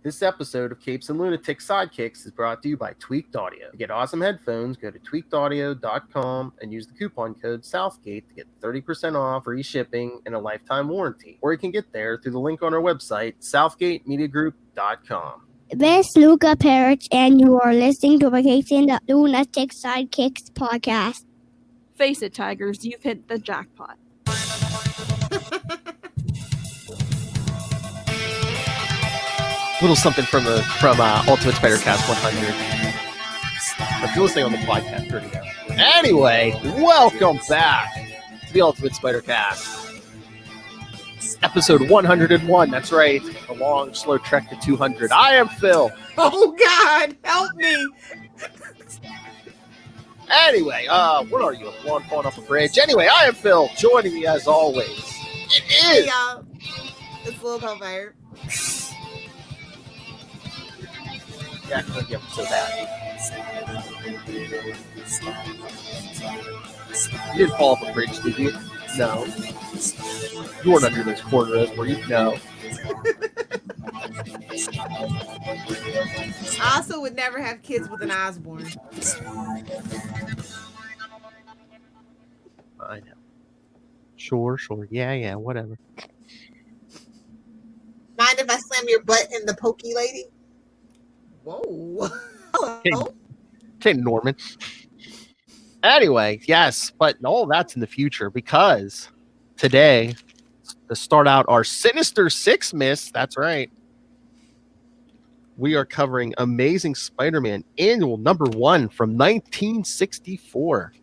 This episode of Capes and Lunatics Sidekicks is brought to you by Tweaked Audio. To get awesome headphones, go to tweakedaudio.com and use the coupon code Southgate to get 30% off, free shipping, and a lifetime warranty. Or you can get there through the link on our website, southgatemediagroup.com. This is Phil Perich, and you are listening to the Capes and Lunatics Sidekicks Podcast. Face it, Tigers, you've hit the jackpot. Little something from Ultimate Spider-Cast 100. If you're listening on the podcast, there you go. Anyway, welcome back to the Ultimate Spider-Cast. Episode 101. That's right. A long, slow trek to 200. I am Phil. Oh, God. Help me. Anyway, what are you? A blonde falling off a bridge? Anyway, I am Phil. Joining me as always. It is. Hey, y'all. It's Lilith Hellfire. Yeah, I couldn't get so bad. You didn't fall off a bridge, did you? No. You weren't under those cornrows, were you? No. I also would never have kids with an Osborne. I know. Sure. Yeah, whatever. Mind if I slam your butt in the pokey lady? Whoa. Hello. Okay, Norman. Anyway, yes, but all that's in the future because today, to start out our Sinister Six miss, that's right, we are covering Amazing Spider-Man Annual Number 1 from 1964.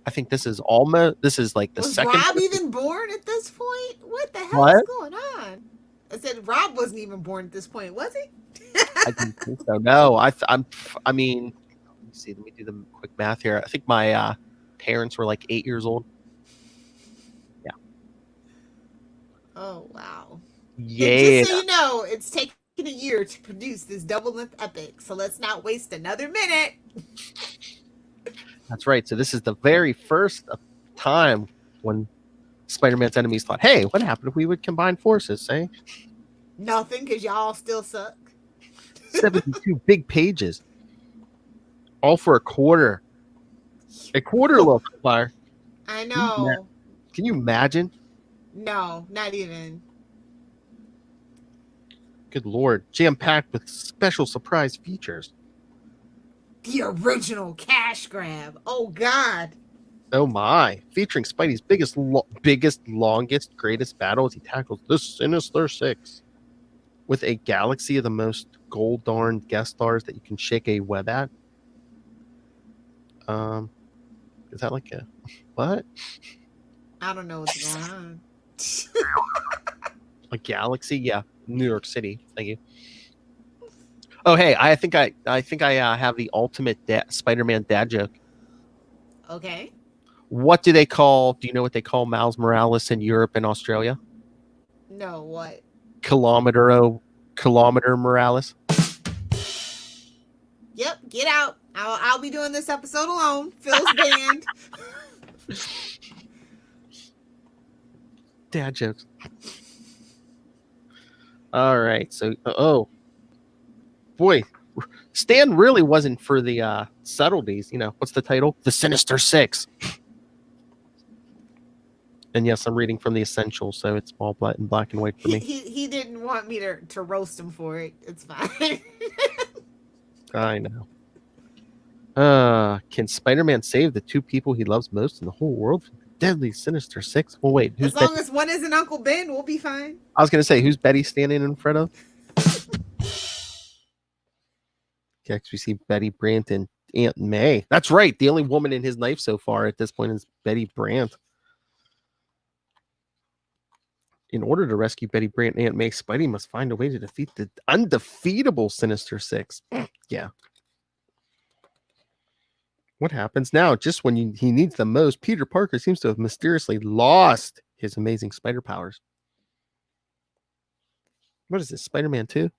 I think this is like the second. Was Rob even born at this point? What the hell is going on? I said Rob wasn't even born at this point, was he? I didn't think so. No, I mean, let me see. Let me do the quick math here. I think my parents were like 8 years old. Yeah. Oh, wow. Yeah. And just so you know, it's taken a year to produce this double-length epic, so let's not waste another minute. That's right. So this is the very first time when Spider-Man's enemies thought, hey, what happened if we would combine forces, eh? Nothing, because y'all still suck. 72 big pages. All for a quarter. A quarter, Lil Fire. I know. Can you imagine? No, not even. Good Lord. Jam-packed with special surprise features. The original cash grab. Oh, God. Oh, my. Featuring Spidey's biggest, longest, greatest battle as he tackles the Sinister Six. With a galaxy of the most gold-darned guest stars that you can shake a web at. Is that like a... What? I don't know what's going on. A galaxy? Yeah. New York City. Thank you. Oh, hey, I think I have the ultimate Spider-Man dad joke. Okay. What do they call? Do you know what they call Miles Morales in Europe and Australia? No, what? Kilometer Morales. Yep, get out. I'll be doing this episode alone. Phil's banned. Dad jokes. All right, so boy, Stan really wasn't for the subtleties. You know, what's the title? The Sinister Six. And yes, I'm reading from the Essentials, so it's all black and white for me. He didn't want me to roast him for it. It's fine. I know. Can Spider-Man save the two people he loves most in the whole world from the deadly Sinister Six? Well, wait. As long as one isn't Uncle Ben, we'll be fine. I was going to say, who's Betty standing in front of? We see Betty Brant and Aunt May. That's right. The only woman in his life so far at this point is Betty Brant. In order to rescue Betty Brant and Aunt May, Spidey must find a way to defeat the undefeatable Sinister Six. Yeah. What happens now? Just when he needs the most, Peter Parker seems to have mysteriously lost his amazing spider powers. What is this, Spider-Man 2?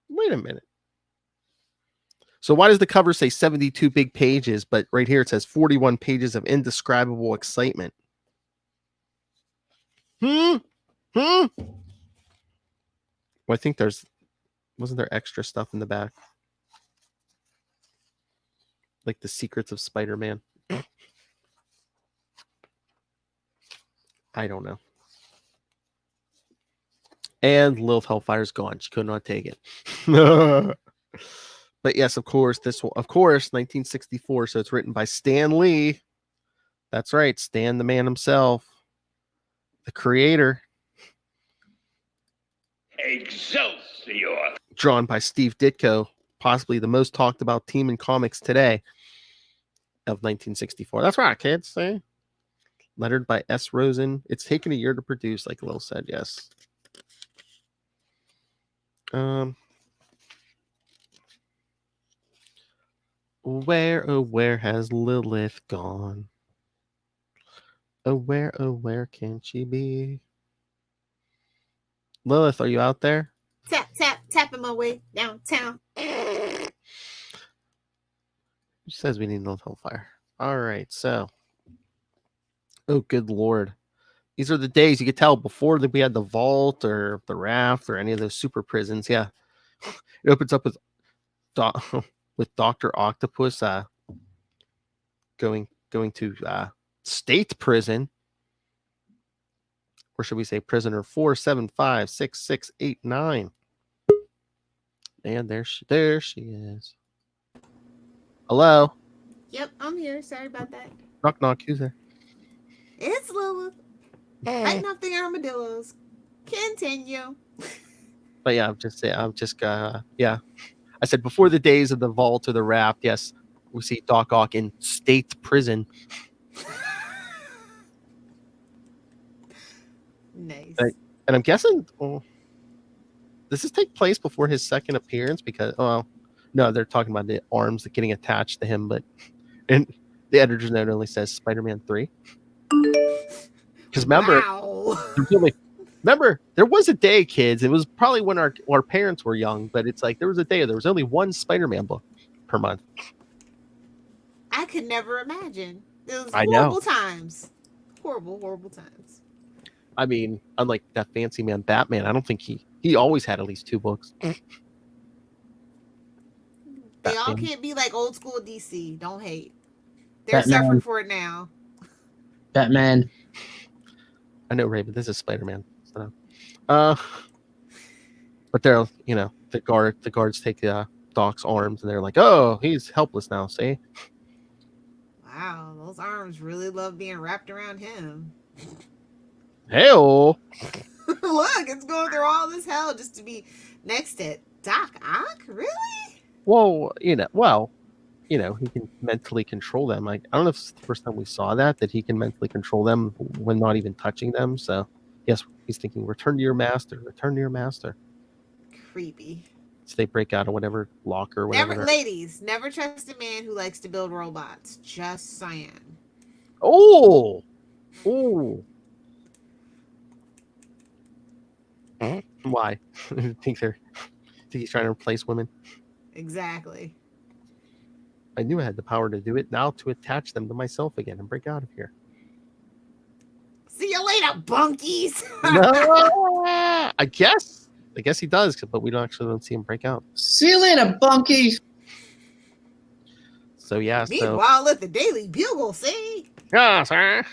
Wait a minute. So why does the cover say 72 big pages, but right here it says 41 pages of indescribable excitement? Well, I think wasn't there extra stuff in the back? Like the secrets of Spider-Man. I don't know. And Lilith Hellfire's gone. She could not take it. But yes, of course, 1964. So it's written by Stan Lee. That's right, Stan the man himself, the creator. Excelsior. Drawn by Steve Ditko, possibly the most talked about team in comics today of 1964. That's right, kids. See? Lettered by S. Rosen. It's taken a year to produce, like Lil said, yes. Where has Lilith gone? Where can she be? Lilith, are you out there? Tapping my way downtown. She says we need Lilith Hellfire. All right, so. Oh, good Lord. These are the days you could tell before that we had the vault or the raft or any of those super prisons. Yeah. It opens up with Dr. Octopus going to state prison. Or should we say prisoner 4756689? And there she is. Hello. Yep, I'm here. Sorry about that. Knock knock. Who's there? It's Lilith. Fighting off the armadillos. Continue. But yeah, yeah. I said before the days of the vault or the raft, yes, we see Doc Ock in state prison. Nice. And I'm guessing, does this take place before his second appearance? Because, no, they're talking about the arms that getting attached to him, and the editor's note only says Spider-Man 3. Because remember, there was a day, kids. It was probably when our parents were young, but it's like there was a day there was only one Spider-Man book per month. I could never imagine. It was horrible times. Horrible times. I mean, unlike that fancy man Batman, I don't think he always had at least 2 books. They all can't be like old school DC. Don't hate. They're suffering for it now. Batman. I know, Ray, but this is Spider-Man. So, but they're, the guards take Doc's arms and they're like, oh, he's helpless now. See? Wow, those arms really love being wrapped around him. Hell. Look, it's going through all this hell just to be next to Doc Ock? Really? Well, he can mentally control them. I don't know if it's the first time we saw that he can mentally control them when not even touching them. So, yes, he's thinking, return to your master. Creepy. So they break out of whatever locker or whatever. Ladies, never trust a man who likes to build robots. Just saying. Oh. Why? think he's trying to replace women? Exactly. I knew I had the power to do it. Now to attach them to myself again and break out of here. See you later, bunkies. No, I guess he does, but we don't see him break out. See you later, bunkies. So yeah. Meanwhile, at the Daily Bugle, see? Yeah, sir.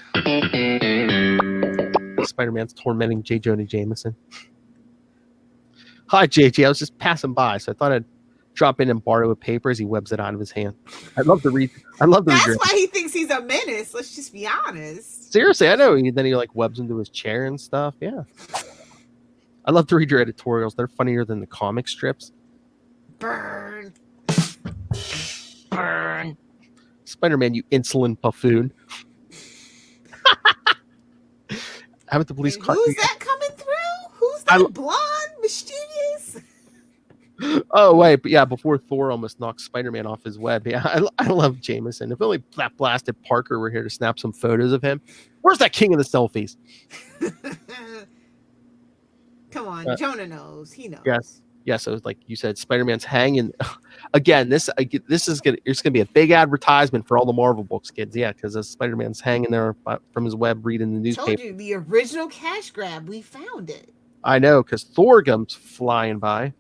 Spider-Man's tormenting J. Jonah Jameson. Hi, JJ. I was just passing by, so I thought I'd drop in and borrow a paper as he webs it out of his hand. I'd love to read. That's why he thinks he's a menace. Let's just be honest. Seriously, I know. Then he webs into his chair and stuff. Yeah. I love to read your editorials. They're funnier than the comic strips. Burn. Spider-Man, you insolent buffoon. Haven't the police caught who's that coming through? Who's that blonde, mischievous? Oh, wait, but yeah, before Thor almost knocks Spider-Man off his web. Yeah, I love Jameson. If only that blasted Parker were here to snap some photos of him. Where's that king of the selfies? Come on, Jonah knows. He knows. Yes. So like you said, Spider-Man's hanging. Again, it's gonna be a big advertisement for all the Marvel books, kids. Yeah, because Spider-Man's hanging there from his web, reading the newspaper. Told you, the original cash grab. We found it. I know, because Thorgum's flying by.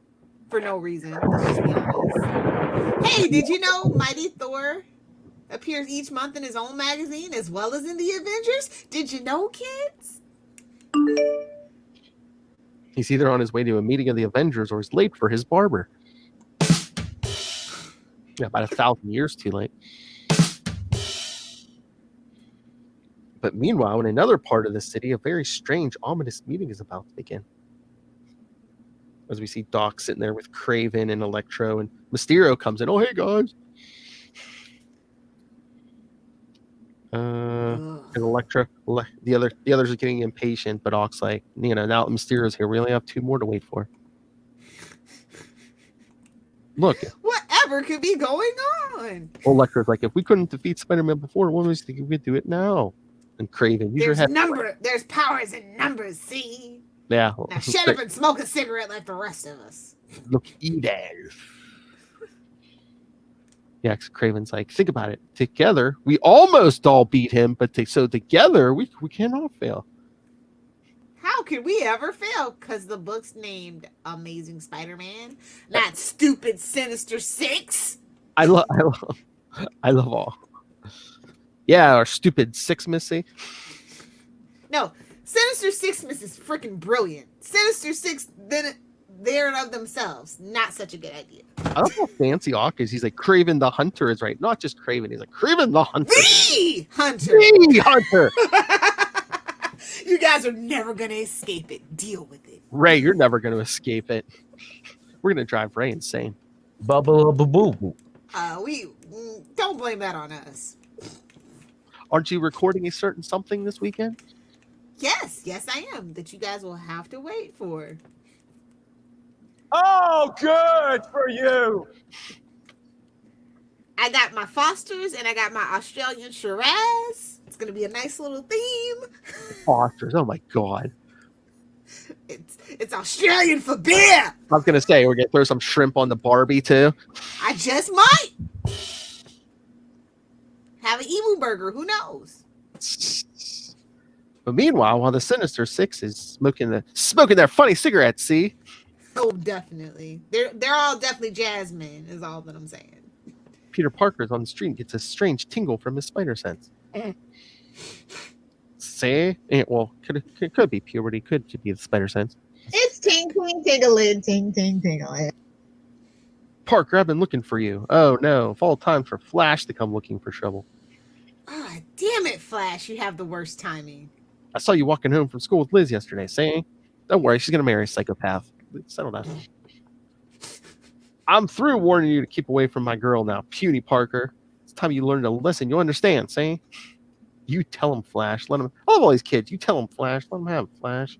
For no reason. Let's just be honest. Hey, did you know Mighty Thor appears each month in his own magazine as well as in the Avengers? Did you know, kids? He's either on his way to a meeting of the Avengers or he's late for his barber. Yeah, about 1,000 years too late. But meanwhile, in another part of the city, a very strange, ominous meeting is about to begin. As we see Doc sitting there with Kraven and Electro, and Mysterio comes in. Oh, hey, guys. And Electro, the others are getting impatient, but Doc's like, now that Mysterio's here, we only have 2 more to wait for. Look. Whatever could be going on? Electro's like, if we couldn't defeat Spider-Man before, what was thinking we could do it now? And Kraven, there's powers in numbers, see? Yeah. Now shut up and smoke a cigarette like the rest of us. Look, eat it. Yeah, Kraven's like, think about it. Together, we almost all beat him, but together, we cannot fail. How could we ever fail? Because the book's named Amazing Spider-Man, not stupid Sinister Six. I love all. Yeah, our stupid Six Missy. No, Sinister Six Miss is freaking brilliant. Sinister Six, then they're of themselves, not such a good idea. I love how fancy Hawk is. He's like, Kraven the Hunter is right. Not just Kraven. He's like, Kraven the Hunter. The Hunter. The Hunter. You guys are never going to escape it. Deal with it. Ray, you're never going to escape it. We're going to drive Ray insane. Bubble. We don't blame that on us. Aren't you recording a certain something this weekend? Yes, I am. That you guys will have to wait for. Oh, good for you. I got my Fosters and I got my Australian Shiraz. It's going to be a nice little theme. Fosters, oh my God. It's Australian for beer. I was going to say, we're going to throw some shrimp on the Barbie too. I just might. Have an emu burger. Who knows? But meanwhile, while the Sinister Six is smoking their funny cigarettes, see? Oh, definitely. They're all definitely jazzmen, is all that I'm saying. Peter Parker's on the street and gets a strange tingle from his spider sense. See? Well, could be puberty, could be the spider sense. It's tinkling, tingle-in, ting-ting-tingle-in. Parker, I've been looking for you. Oh no, fall time for Flash to come looking for trouble. Ah, damn it, Flash. You have the worst timing. I saw you walking home from school with Liz yesterday, saying, don't worry, she's going to marry a psychopath. Settle down. I'm through warning you to keep away from my girl now, puny Parker. It's time you learn to listen. You'll understand, see? You tell him, Flash. Let him. I love all these kids. You tell him, Flash. Let him have Flash.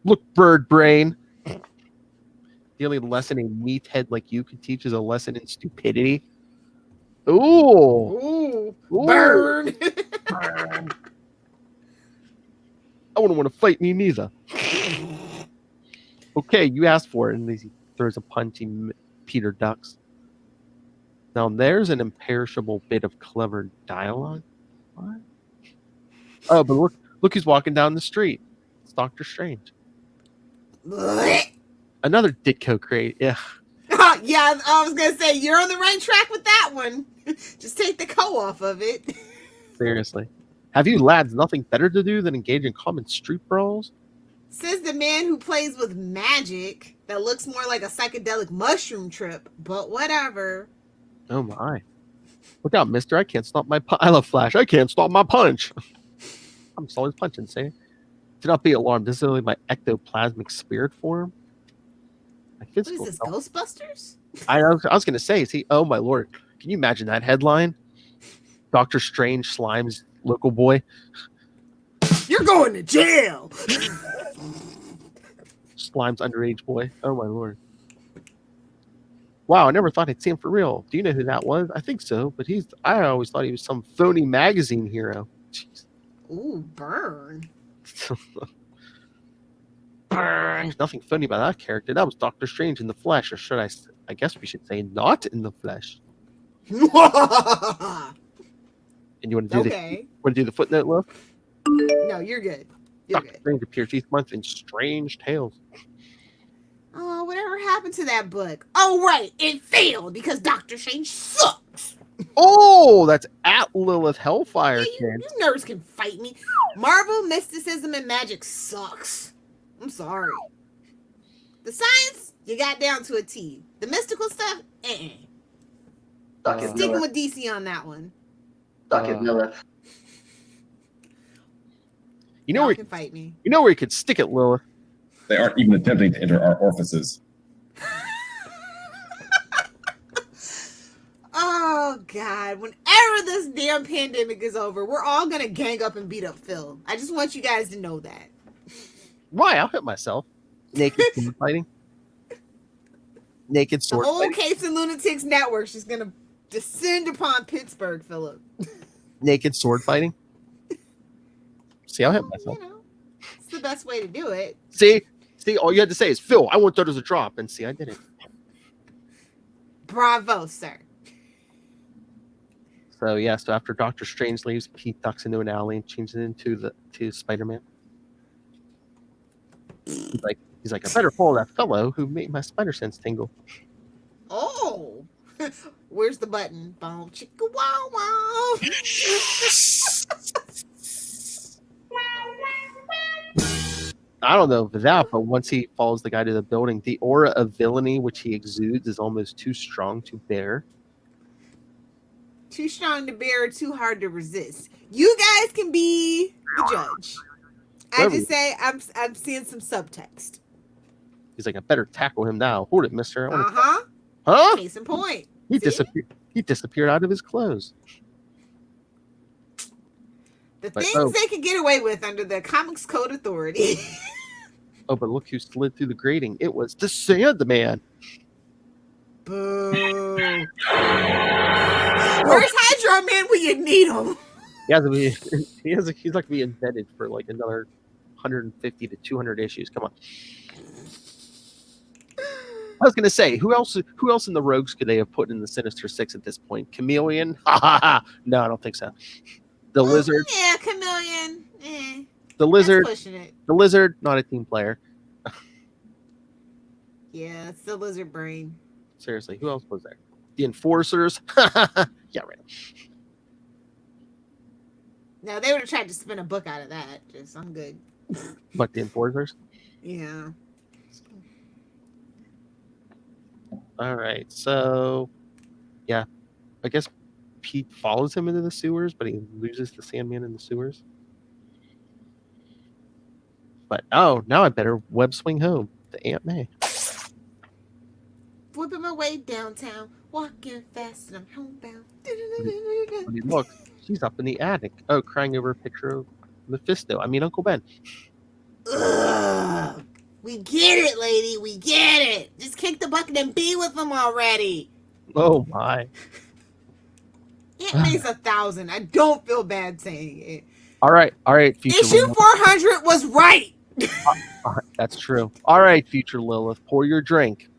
Look, bird brain. The only lesson a meathead like you could teach is a lesson in stupidity. Ooh. Burn. Burn. I wouldn't want to fight me neither. Okay, you asked for it. And he throws a punch. Peter ducks. Now there's an imperishable bit of clever dialogue. What? Oh, but look who's walking down the street. It's Doctor Strange. Another Ditko crate. Yeah. Yeah, I was going to say, you're on the right track with that one. Just take the co off of it. Seriously. Have you lads nothing better to do than engage in common street brawls? Says the man who plays with magic that looks more like a psychedelic mushroom trip, but whatever. Oh my. Look out, mister. I can't stop my punch. I love Flash. I can't stop my punch. I'm just always punching, see? Do not be alarmed. This is only my ectoplasmic spirit form. My What is this, Ghostbusters? I was going to say, see, oh my lord. Can you imagine that headline? Doctor Strange Slime's local boy. You're going to jail. Slime's underage boy. Oh my lord. Wow, I never thought I'd see him for real. Do you know who that was? I think so, but I always thought he was some phony magazine hero. Jeez. Ooh, burn. Burn. There's nothing funny about that character. That was Doctor Strange in the flesh, or should I guess we should say not in the flesh. And you want to do the footnote look? No, you're good. You're Dr. good. Strange appears each month in Strange Tales. Oh, whatever happened to that book? Oh, right. It failed because Dr. Strange sucks. Oh, that's at Lilith Hellfire, Yeah, kid. you nerds can fight me. Marvel mysticism and magic sucks. I'm sorry. The science, you got down to a T. The mystical stuff, Suck it, Sticking Lilith. with DC on that one. Suck it, Lilith. You know Y'all where can fight me. you know where you could stick it, Lilith. They aren't even attempting to enter our orifices. Oh, God. Whenever this damn pandemic is over, we're all going to gang up and beat up Phil. I just want you guys to know that. Why? I'll hit myself. Naked sword fighting. Naked The sword whole fighting. Capes and Lunatics network is going to descend upon Pittsburgh, Philip. Naked sword fighting. See, I'll hit myself. You know, it's the best way to do it. See, all you had to say is, Phil, I want that as a drop. And see, I did it. Bravo, sir. So, yeah, so after Doctor Strange leaves, Pete ducks into an alley and changes into Spider-Man. He's like, I better follow that fellow who made my spider sense tingle. Oh, where's the button? Boom, chicka wow wow. I don't know about that, but once he follows the guy to the building, the aura of villainy which he exudes is almost too strong to bear. Too strong to bear, too hard to resist. You guys can be the judge. I just say I'm seeing some subtext. He's like, I better tackle him now. Hold it, mister. Huh? Case in point. He See? disappeared. He disappeared out of his clothes. The things they could get away with under the Comics Code Authority. Oh, but look who slid through the grating. It was the Sandman. Boo. Where's Hydro Man when you need him? He's like to be embedded for like another 150 to 200 issues. Come on. I was gonna say, who else in the Rogues could they have put in the Sinister Six at this point? Chameleon? No, I don't think so. The Lizard? Yeah, Chameleon. The Lizard? That's pushing it. The Lizard, not a team player. Yeah, it's the Lizard brain. Seriously, who else was there? The Enforcers? Yeah, right. No, they would have tried to spin a book out of that. I'm good. But the Enforcers? Yeah. All right, so yeah, I guess Pete follows him into the sewers, but he loses the Sandman in the sewers. But now I better web swing home to Aunt May. Whipping my way downtown, walking fast, and I'm homebound. I mean, look, she's up in the attic. Oh, crying over a picture of Uncle Ben. Ugh. We get it, lady. We get it. Just kick the bucket and be with them already. Oh my. It makes 1,000. I don't feel bad saying it. All right, future Issue Lilith. 400 was right. That's true. All right, future Lilith, pour your drink.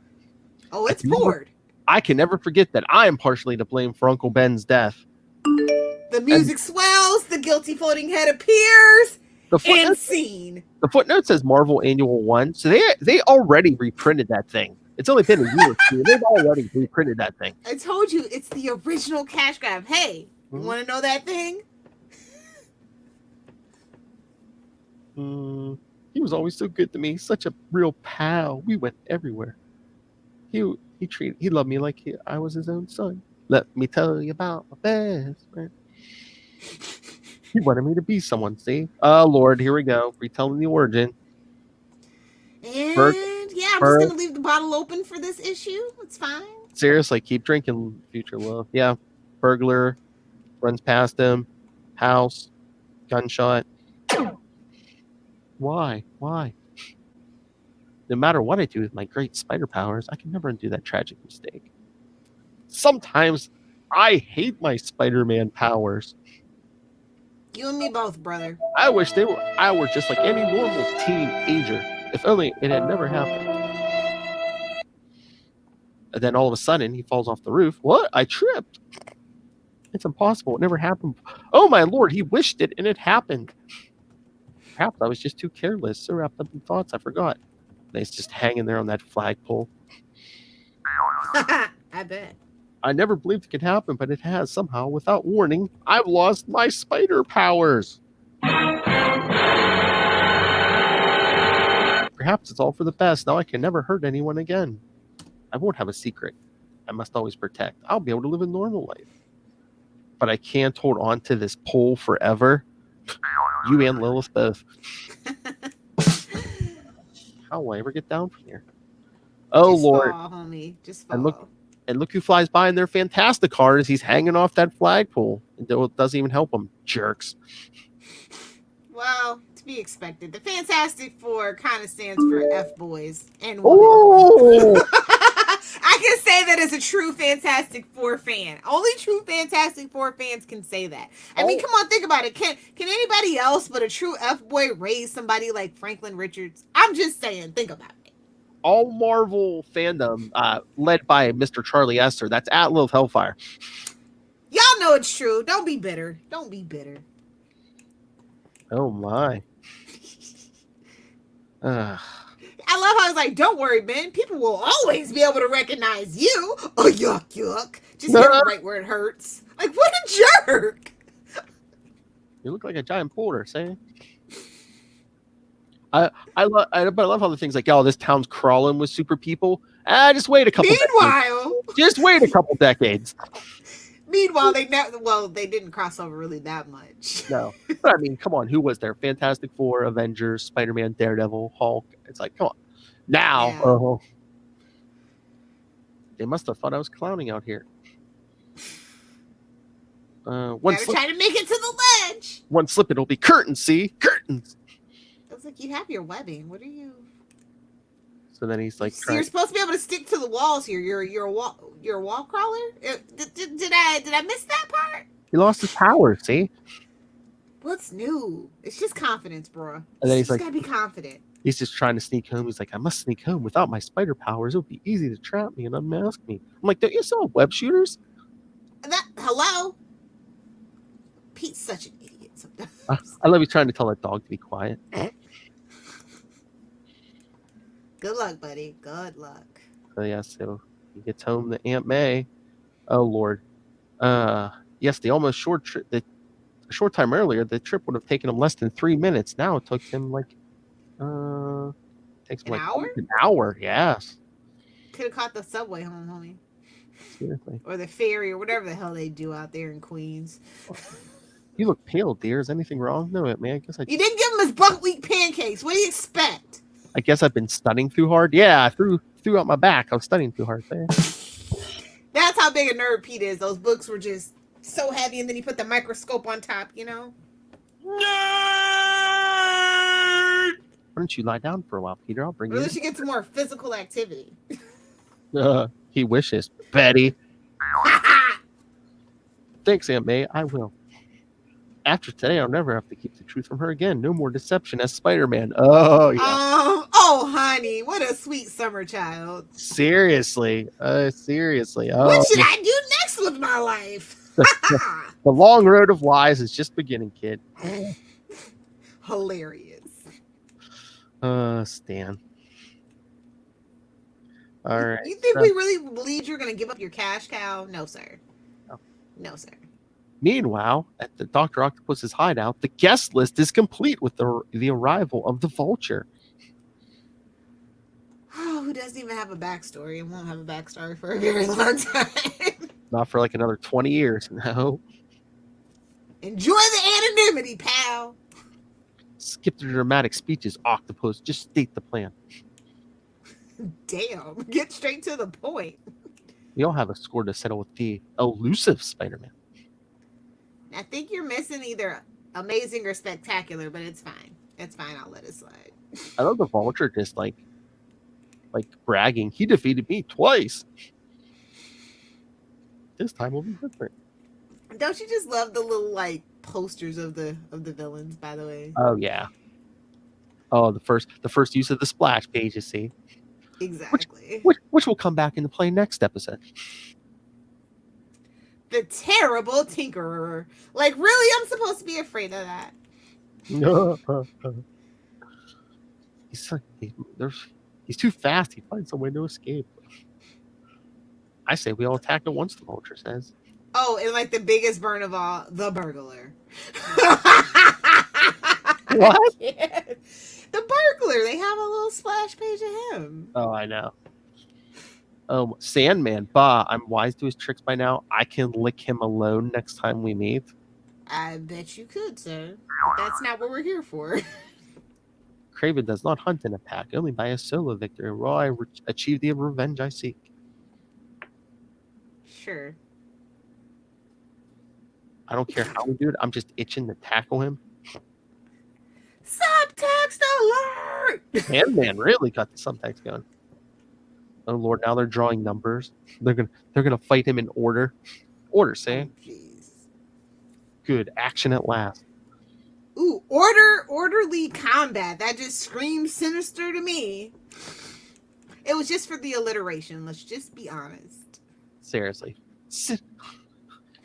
Oh, it's poured. I can never forget that I am partially to blame for Uncle Ben's death. The music swells. The guilty floating head appears. And scene. The footnote says Marvel Annual 1, so they already reprinted that thing. It's only been a year or two. They've already reprinted that thing. I told you, it's the original cash grab. Hey, you want to know that thing? He was always so good to me. Such a real pal. We went everywhere. He loved me like I was his own son. Let me tell you about my best friend. He wanted me to be someone, see? Oh, Lord, here we go. Retelling the origin. And I'm just going to leave the bottle open for this issue. It's fine. Seriously, keep drinking, future love. Yeah. Burglar runs past him. House. Gunshot. Why? No matter what I do with my great spider powers, I can never undo that tragic mistake. Sometimes I hate my Spider-Man powers. You and me both, brother. I wish I were just like any normal teenager. If only it had never happened. And then all of a sudden, he falls off the roof. What? I tripped. It's impossible. It never happened. Oh, my Lord. He wished it, and it happened. Perhaps I was just too careless, so wrapped up in thoughts I forgot. And it's just hanging there on that flagpole. I bet. I never believed it could happen, but it has somehow. Without warning, I've lost my spider powers. Perhaps it's all for the best. Now I can never hurt anyone again. I won't have a secret I must always protect. I'll be able to live a normal life. But I can't hold on to this pole forever. You and Lilith both. How will I ever get down from here? Oh, Just Lord. fall, homie. Just fall. And look who flies by in their fantastic cars. He's hanging off that flagpole. It doesn't even help him. Jerks. Well, to be expected. The Fantastic Four kind of stands for F-boys and women. Oh! I can say that as a true Fantastic Four fan. Only true Fantastic Four fans can say that. I mean, come on, think about it. Can anybody else but a true F-boy raise somebody like Franklin Richards? I'm just saying, think about it. All Marvel fandom, led by Mr. Charlie Esther. That's at Lilith Hellfire. Y'all know it's true. Don't be bitter. Don't be bitter. Oh, my. I love how it's like, don't worry, Ben. People will always be able to recognize you. Oh, yuck, yuck. Just hit it right where it hurts. Like, what a jerk. You look like a giant boulder, say. But I love how the things like, oh, this town's crawling with super people. Just wait a couple decades. Meanwhile, they didn't cross over really that much. No. But I mean, come on. Who was there? Fantastic Four, Avengers, Spider-Man, Daredevil, Hulk. It's like, come on. Now. They must have thought I was clowning out here. Trying to make it to the ledge. One slip, it'll be curtains, see? Curtains. It's like, you have your webbing. What are you? So then he's like, so you're supposed to be able to stick to the walls here. You're a wall crawler. Did I miss that part? He lost his power. See? What's new? It's just confidence, bro. And then he's like, gotta be confident. He's just trying to sneak home. He's like, I must sneak home. Without my spider powers, it would be easy to trap me and unmask me. I'm like, don't you still have web shooters? Hello? Pete's such an idiot sometimes. I love you trying to tell that dog to be quiet. Good luck, buddy. Good luck. So yeah, so he gets home to Aunt May. Oh Lord. Yes, the almost short trip. A short time earlier, the trip would have taken him less than 3 minutes. Now it took him like takes him an hour. An hour, yes. Could have caught the subway home, homie. Seriously. Or the ferry, or whatever the hell they do out there in Queens. You look pale, dear. Is anything wrong? No, man. I guess You didn't give him his buckwheat pancakes. What do you expect? I guess I've been studying too hard. Yeah, I threw out my back. I was studying too hard there. That's how big a nerd Pete is. Those books were just so heavy, and then he put the microscope on top, you know? Why don't you lie down for a while, Peter? I'll bring you. Really should get some more physical activity. He wishes. Betty. Thanks, Aunt May. I will. After today, I'll never have to keep the truth from her again. No more deception as Spider-Man. Oh, yeah. Oh, honey. What a sweet summer child. Seriously. Seriously. Oh, what should I do next with my life? The long road of lies is just beginning, kid. Hilarious. Stan. All right. You think we really believe you're going to give up your cash cow? No, sir. No, sir. Meanwhile, at the Dr. Octopus's hideout, the guest list is complete with the arrival of the Vulture. Oh, who doesn't even have a backstory and won't have a backstory for a very long time. Not for like another 20 years, no. Enjoy the anonymity, pal. Skip the dramatic speeches, Octopus. Just state the plan. Damn. Get straight to the point. We all have a score to settle with the elusive Spider-Man. I think you're missing either amazing or spectacular, but it's fine. It's fine. I'll let it slide. I love the Vulture just like bragging. He defeated me twice. This time will be different. Don't you just love the little like posters of the villains? By the way. Oh yeah. Oh, the first use of the splash pages. See. Exactly. Which will come back into play next episode. The terrible Tinkerer. Like, really? I'm supposed to be afraid of that. He's too fast. He finds some way to escape. I say we all attack at once, the vulture says. Oh, and like the biggest burn of all, the burglar. What? The burglar. They have a little splash page of him. Oh, I know. Sandman. Bah, I'm wise to his tricks by now. I can lick him alone next time we meet. I bet you could, sir. That's not what we're here for. Craven does not hunt in a pack, only by a solo victory. Will I achieve the revenge I seek? Sure. I don't care how we do it. I'm just itching to tackle him. Subtext alert! Sandman really got the subtext going. Oh Lord, now they're drawing numbers. They're gonna fight him in order. Order, say. Jeez. Good action at last. Ooh, orderly combat. That just screams sinister to me. It was just for the alliteration. Let's just be honest. Seriously.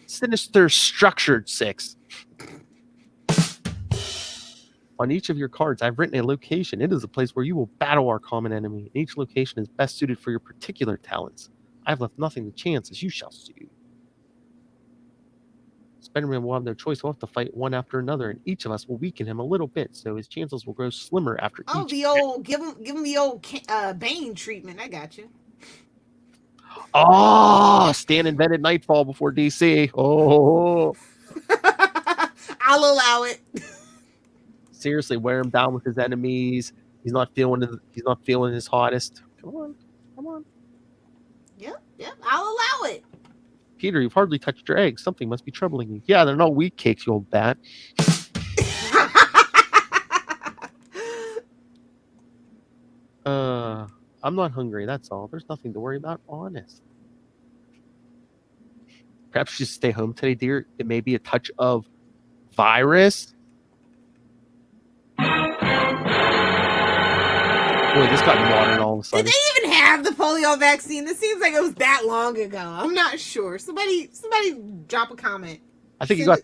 Sinister structured 6. On each of your cards, I've written a location. It is a place where you will battle our common enemy. And each location is best suited for your particular talents. I've left nothing to chance, as you shall see. Spider-Man will have no choice. He'll have to fight one after another, and each of us will weaken him a little bit, so his chances will grow slimmer after Oh, each. the old give him the old Bane treatment. I got you. Oh, Stan invented Nightfall before DC. Oh, I'll allow it. seriously, wear him down with his enemies. He's not feeling his hottest. Come on. Yep, I'll allow it. Peter, you've hardly touched your eggs. Something must be troubling you. Yeah, they're not wheat cakes, you old bat. I'm not hungry, that's all. There's nothing to worry about, honest. Perhaps you should stay home today, dear. It may be a touch of virus. Boy, this got modern all of a Did sudden. they even have the polio vaccine? This seems like it was that long ago. I'm not sure. Somebody drop a comment. I think you got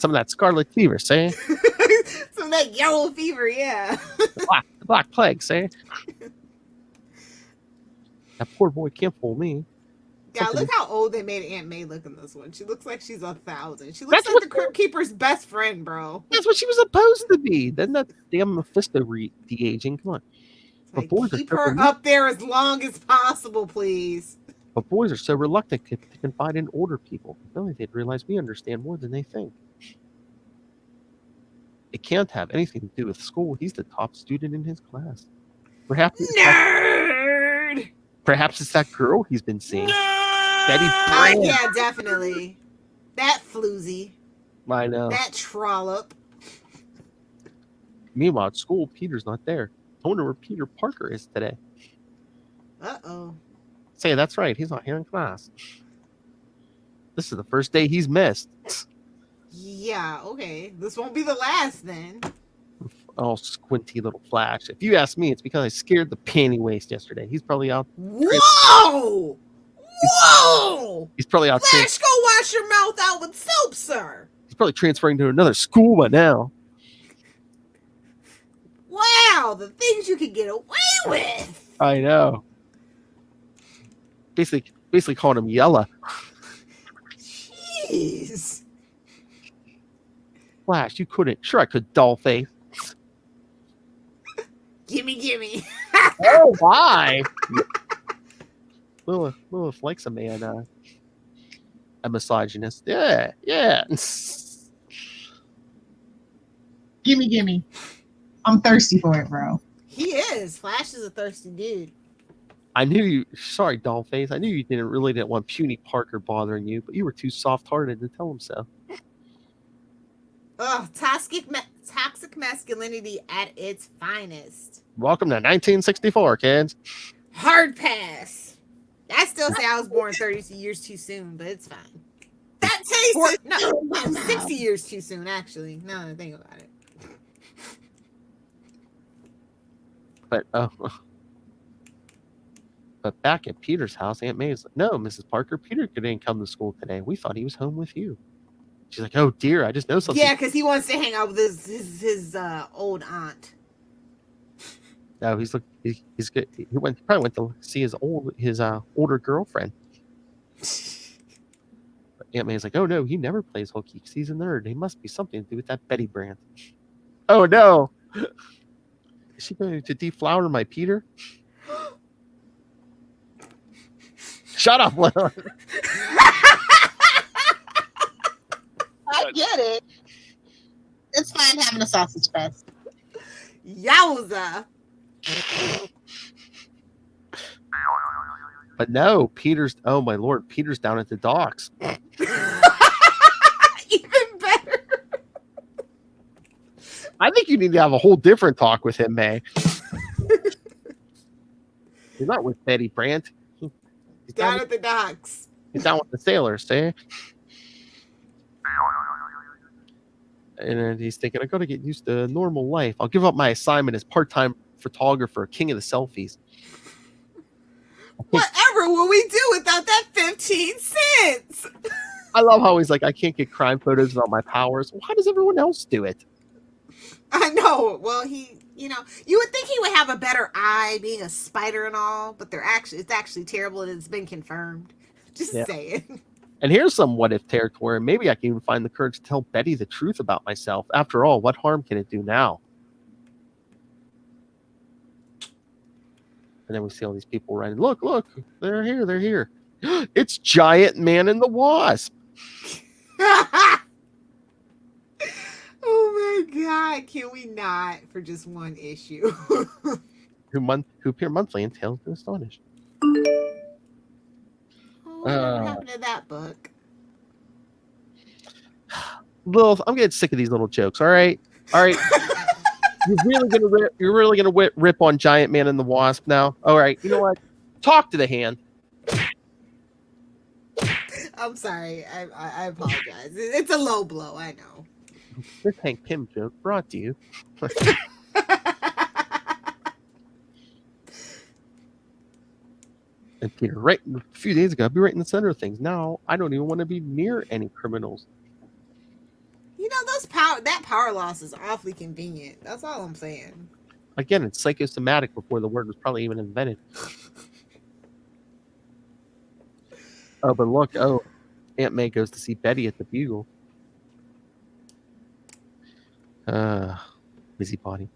some of that scarlet fever, say? Some of that yellow fever, yeah. The black plague, say? That poor boy can't fool me. Yeah, Something- look how old they made Aunt May look in this one. She looks like she's 1,000. She looks like the Crypt Keeper's best friend, bro. That's what she was supposed to be. Then that damn Mephisto de-aging. Come on. But Like, boys are keep so her up there as long as possible, please. But boys are so reluctant to confide in older people. If only they'd realize we understand more than they think. It can't have anything to do with school. He's the top student in his class. Perhaps Nerd! it's that girl he's been seeing. Betty Yeah, definitely. That floozy. I know. That trollop. Meanwhile, at school, Peter's not there. I wonder where Peter Parker is today. Uh-oh. Say, that's right. He's not here in class. This is the first day he's missed. Yeah, okay. This won't be the last then. Oh, squinty little Flash. If you ask me, it's because I scared the panty waist yesterday. He's probably out. Whoa! Whoa! He's probably out. Flash, go wash your mouth out with soap, sir. He's probably transferring to another school by now. Wow, the things you can get away with. I know. Basically calling him Yella. Jeez. Flash, you couldn't. Sure, I could, dollface. Gimme. Oh, why? Lilith likes a man, a misogynist. Yeah. Gimme. I'm thirsty for it, bro. He is. Flash is a thirsty dude. I knew you. Sorry, dollface. I knew you didn't want puny Parker bothering you, but you were too soft-hearted to tell him so. Ugh, toxic masculinity at its finest. Welcome to 1964, kids. Hard pass. I still say I was born 30 years too soon, but it's fine. That tastes no, 60 years too soon, actually. Now that I think about it. But back at Peter's house, Aunt May is like, "No, Mrs. Parker, Peter didn't come to school today. We thought he was home with you." She's like, oh dear, I just know something. Yeah, because he wants to hang out with his old aunt. No, he's good. He probably went to see his older girlfriend. But Aunt May's like, oh no, he never plays hooky because he's a nerd. He must be something to do with that Betty brand. Oh no, is she going to deflower my Peter? Shut up, Lilith. I get it. It's fine having a sausage fest. Yowza. But no, Peter's. Oh my lord, Peter's down at the docks. Even better. I think you need to have a whole different talk with him, May. He's not with Betty Brandt. He's Down at the docks. He's down with the sailors, see? And then he's thinking, I got to get used to normal life. I'll give up my assignment as part-time photographer, king of the selfies. Whatever will we do without that 15 cents? I love how he's like, I can't get crime photos without my powers. Well, how does everyone else do it? I know. Well, you would think he would have a better eye being a spider and all, but it's actually terrible and it's been confirmed. Just saying. And here's some what-if territory. Maybe I can even find the courage to tell Betty the truth about myself. After all, what harm can it do now? And then we see all these people running. Look, they're here. It's Giant Man and the Wasp. Oh my God! Can we not for just one issue? who appear monthly in Tales to Astonish. What happened to that book? Lilith, I'm getting sick of these little jokes. All right. You're really gonna rip on Giant Man and the Wasp now. All right. You know what? Talk to the hand. I'm sorry. I apologize. It's a low blow. I know. This Hank Pym joke brought to you. And Peter, right a few days ago, I'd be right in the center of things. Now I don't even want to be near any criminals. You know, that power loss is awfully convenient. That's all I'm saying. Again, it's psychosomatic before the word was probably even invented. Oh, but look, Aunt May goes to see Betty at the Bugle. Busybody.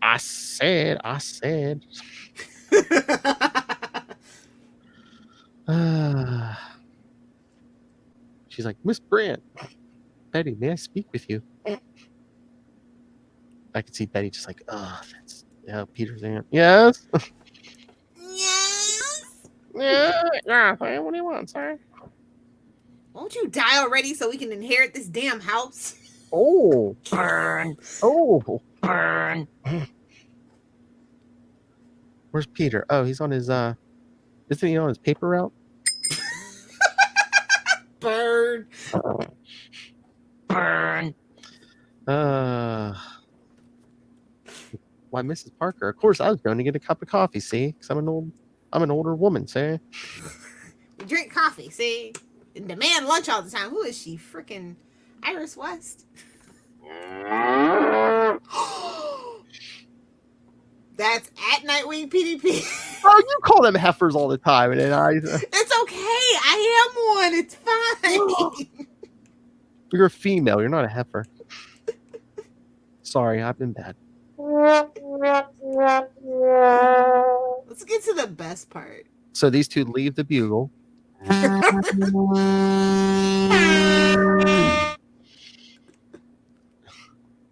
I said. She's like, Miss Brandt, Betty, may I speak with you? I can see Betty just like, that's Peter's aunt. Yes. Yes. Yeah. What do you want, sir? Won't you die already so we can inherit this damn house? Oh, burn. Oh, burn. Where's Peter? Oh, he's on his, isn't he on his paper route? Burn. Burn. Why, Mrs. Parker? Of course, I was going to get a cup of coffee, see? Because I'm an older woman, see? You drink coffee, see? And demand lunch all the time. Who is she? Freaking Iris West? That's at Nightwing PDP. Oh, you call them heifers all the time, and then It's okay. I am one. It's fine. You're a female. You're not a heifer. Sorry, I've been bad. Let's get to the best part. So these two leave the Bugle.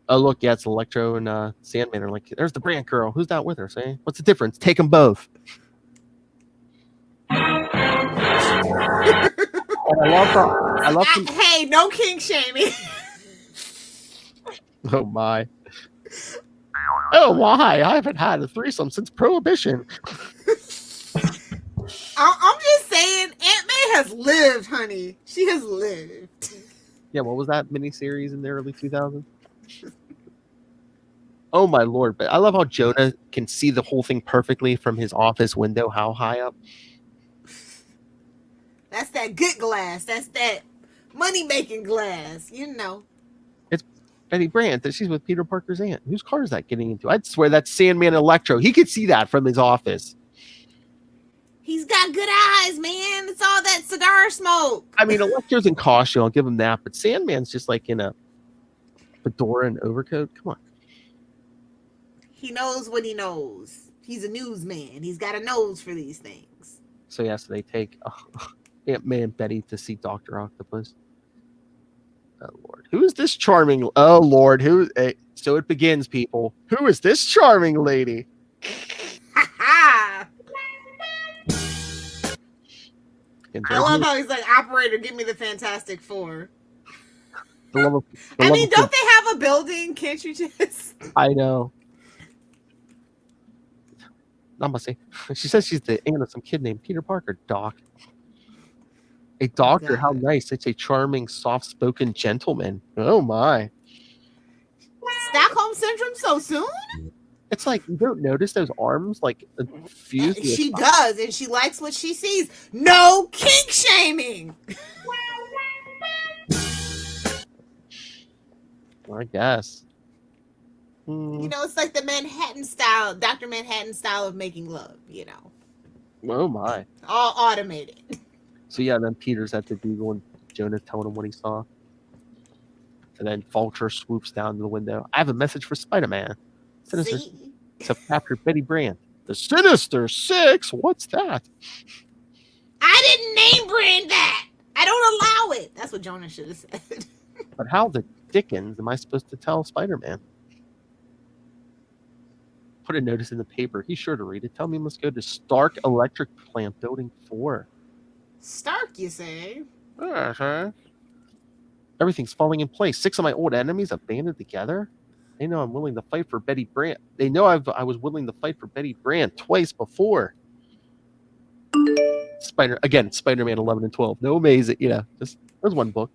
Oh, look, yeah, it's Electro and Sandman are like, there's the Brandt girl. Who's not with her, say? What's the difference? Take them both. I love Hey, no king shaming. Oh, my. Oh, why? I haven't had a threesome since Prohibition. I'm just saying, Aunt May has lived, honey. She has lived. Yeah, what was that miniseries in the early 2000s? Oh, my Lord. But I love how Jonah can see the whole thing perfectly from his office window. How high up? That's that good glass. That's that money-making glass, you know. It's Betty Brant. She's with Peter Parker's aunt. Whose car is that getting into? I'd swear that's Sandman Electro. He could see that from his office. He's got good eyes, man. It's all that cigar smoke. I mean, Electro's in costume. I'll give him that. But Sandman's just like in a fedora and overcoat. Come on. He knows what he knows. He's a newsman. He's got a nose for these things. So they take Aunt May and Betty to see Dr. Octopus. Oh, Lord. Who is this charming... Oh, Lord. So it begins, people. Who is this charming lady? Ha-ha! I love how he's like, operator, give me the Fantastic Four. Don't they have a building? Can't you just... I know. Namaste. She says she's the aunt of some kid named Peter Parker. Doc. A doctor? How nice. It's a charming, soft-spoken gentleman. Oh, my. Stockholm Syndrome so soon? It's like, you don't notice those arms, like, fused. She does, and she likes what she sees. No kink shaming! I guess. You know, it's like the Manhattan style, Dr. Manhattan style of making love, you know. Oh, my. All automated. So, then Peter's at the Google, and Jonah's telling him what he saw. And then Vulture swoops down to the window. I have a message for Spider-Man. Sinister to capture Betty Brant. The Sinister Six? What's that? I didn't name brand that. I don't allow it. That's what Jonah should have said. But how the dickens am I supposed to tell Spider-Man? Put a notice in the paper. He's sure to read it. Tell me he must go to Stark Electric Plant Building 4. Stark, you say? Uh-huh. Everything's falling in place. 6 of my old enemies have banded together. They know I'm willing to fight for Betty Brant. They know I was willing to fight for Betty Brant twice before. Spider-Man 11 and 12. No amazing, just there's one book.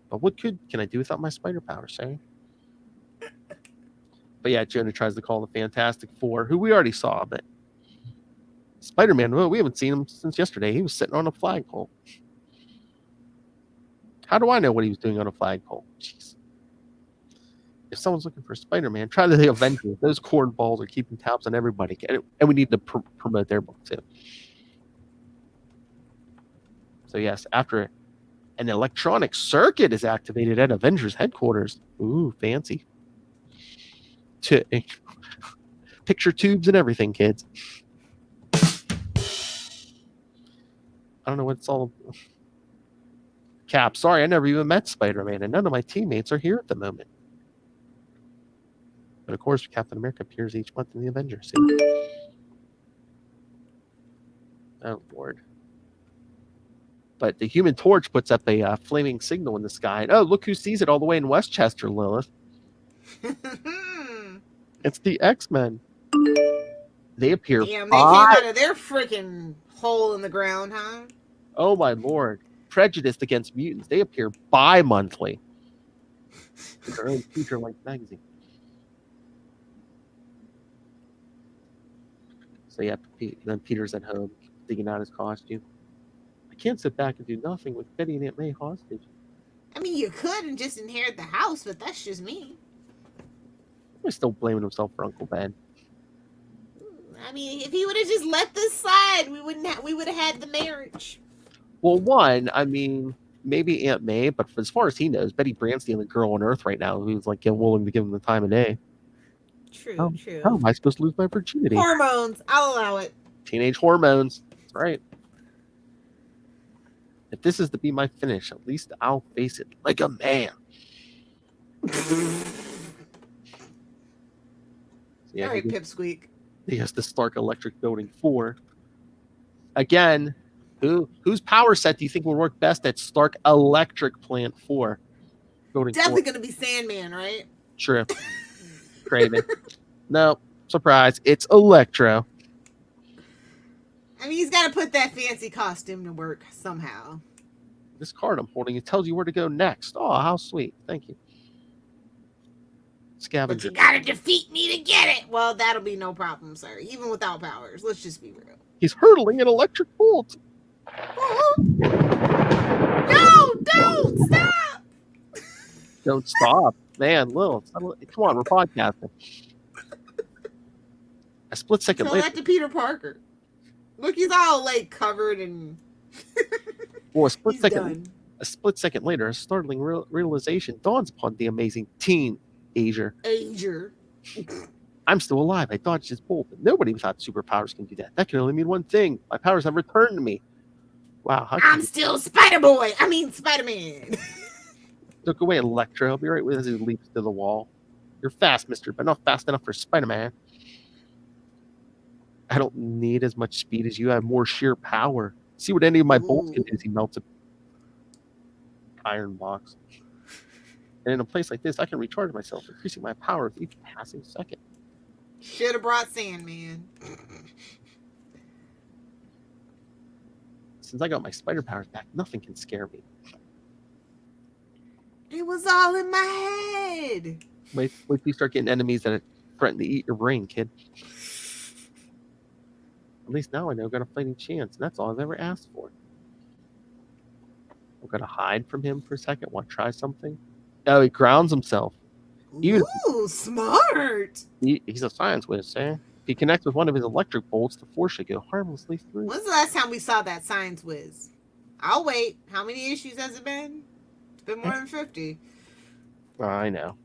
But what can I do without my spider powers, eh? But Jonah tries to call the Fantastic Four, who we already saw, but Spider-Man, well, we haven't seen him since yesterday. He was sitting on a flagpole. How do I know what he was doing on a flagpole? Jeez. If someone's looking for Spider-Man, try the Avengers. Those cornballs are keeping tabs on everybody. And we need to promote their book, too. So, yes, after an electronic circuit is activated at Avengers headquarters. Ooh, fancy. Picture tubes and everything, kids. I don't know what it's all about. Cap, sorry, I never even met Spider-Man, and none of my teammates are here at the moment. But of course, Captain America appears each month in the Avengers. Oh, Lord. But the Human Torch puts up a flaming signal in the sky. And, look who sees it all the way in Westchester, Lilith. It's the X-Men. They appear. Damn, they came out of their freaking hole in the ground, huh? Oh, my Lord. Prejudiced against mutants. They appear bi-monthly. In their own feature-length magazine. So, then Peter's at home, digging out his costume. I can't sit back and do nothing with Betty and Aunt May hostage. I mean, you could and just inherit the house, but that's just me. He's still blaming himself for Uncle Ben. I mean, if he would have just let this slide, we would have had the marriage. Well, maybe Aunt May, but as far as he knows, Betty Brant's the only girl on Earth right now who's like willing to give him the time of day. True. How am I supposed to lose my virginity? Hormones. I'll allow it. Teenage hormones. That's right. If this is to be my finish, at least I'll face it like a man. All right, Pipsqueak. He has the Stark Electric Building 4. Again, whose power set do you think will work best at Stark Electric Plant 4? Building Definitely 4. going to be Sandman, right? True. Craven. No, surprise. It's Electro. I mean, he's got to put that fancy costume to work somehow. This card I'm holding, it tells you where to go next. Oh, how sweet. Thank you. Scavenger. But you got to defeat me to get it. Well, that'll be no problem, sir. Even without powers. Let's just be real. He's hurtling an electric bolt. No, don't stop. Don't stop. Man, Lil, come on, we're podcasting. A split second Tell later. that to Peter Parker. Look, he's all like covered and Well, a split he's second. done. A split second later, a startling realization dawns upon the amazing teenager. Ager. I'm still alive. I dodged his bolt, but nobody without superpowers can do that. That can only mean one thing. My powers have returned to me. Wow. I'm still Spider-Boy. I mean, Spider-Man. Look away, Electro. I'll be right with as he leaps to the wall. You're fast, mister, but not fast enough for Spider-Man. I don't need as much speed as you. I have more sheer power. See what any of my bolts can do as he melts a iron box. And in a place like this, I can recharge myself, increasing my power with each passing second. Should have brought Sandman. Since I got my spider powers back, nothing can scare me. It was all in my head. Wait till you start getting enemies that threaten to eat your brain, kid. At least now I know I've got a fighting chance, and that's all I've ever asked for. I'm gonna hide from him for a second. Want to try something? Oh, he grounds himself. Ooh, smart. He's a science whiz, eh? If he connects with one of his electric bolts, the force should go harmlessly through. When's the last time we saw that science whiz? I'll wait. How many issues has it been? It's been more than 50. I know.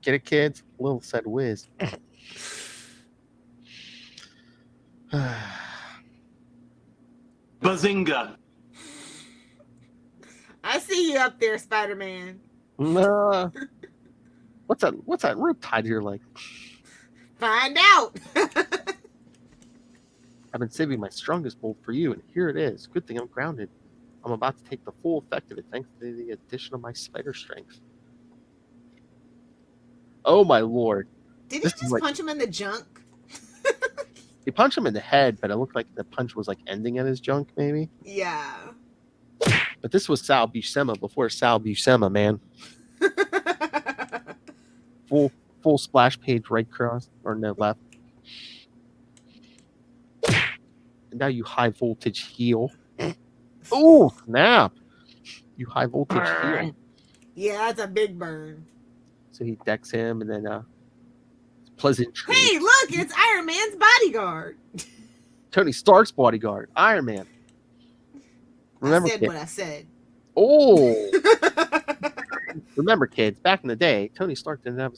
Get it, kids? Lil said whiz. Bazinga! I see you up there, Spider-Man. Nah. What's that rope tied to your leg? Find out. I've been saving my strongest bolt for you, and here it is. Good thing I'm grounded. I'm about to take the full effect of it thanks to the addition of my spider strength. Oh my lord. Did he just punch him in the junk? He punched him in the head, but it looked like the punch was like ending at his junk, maybe. Yeah. But this was Sal Buscema before Sal Buscema, man. Full splash page right cross or no left. And now you high voltage heal. Oh snap! You high voltage heal. Yeah, that's a big burn. So he decks him, and then pleasantry. Hey, look, it's Iron Man's bodyguard. Tony Stark's bodyguard, Iron Man. Remember, I said kids. what I said. Oh. Remember, kids, back in the day, Tony Stark didn't have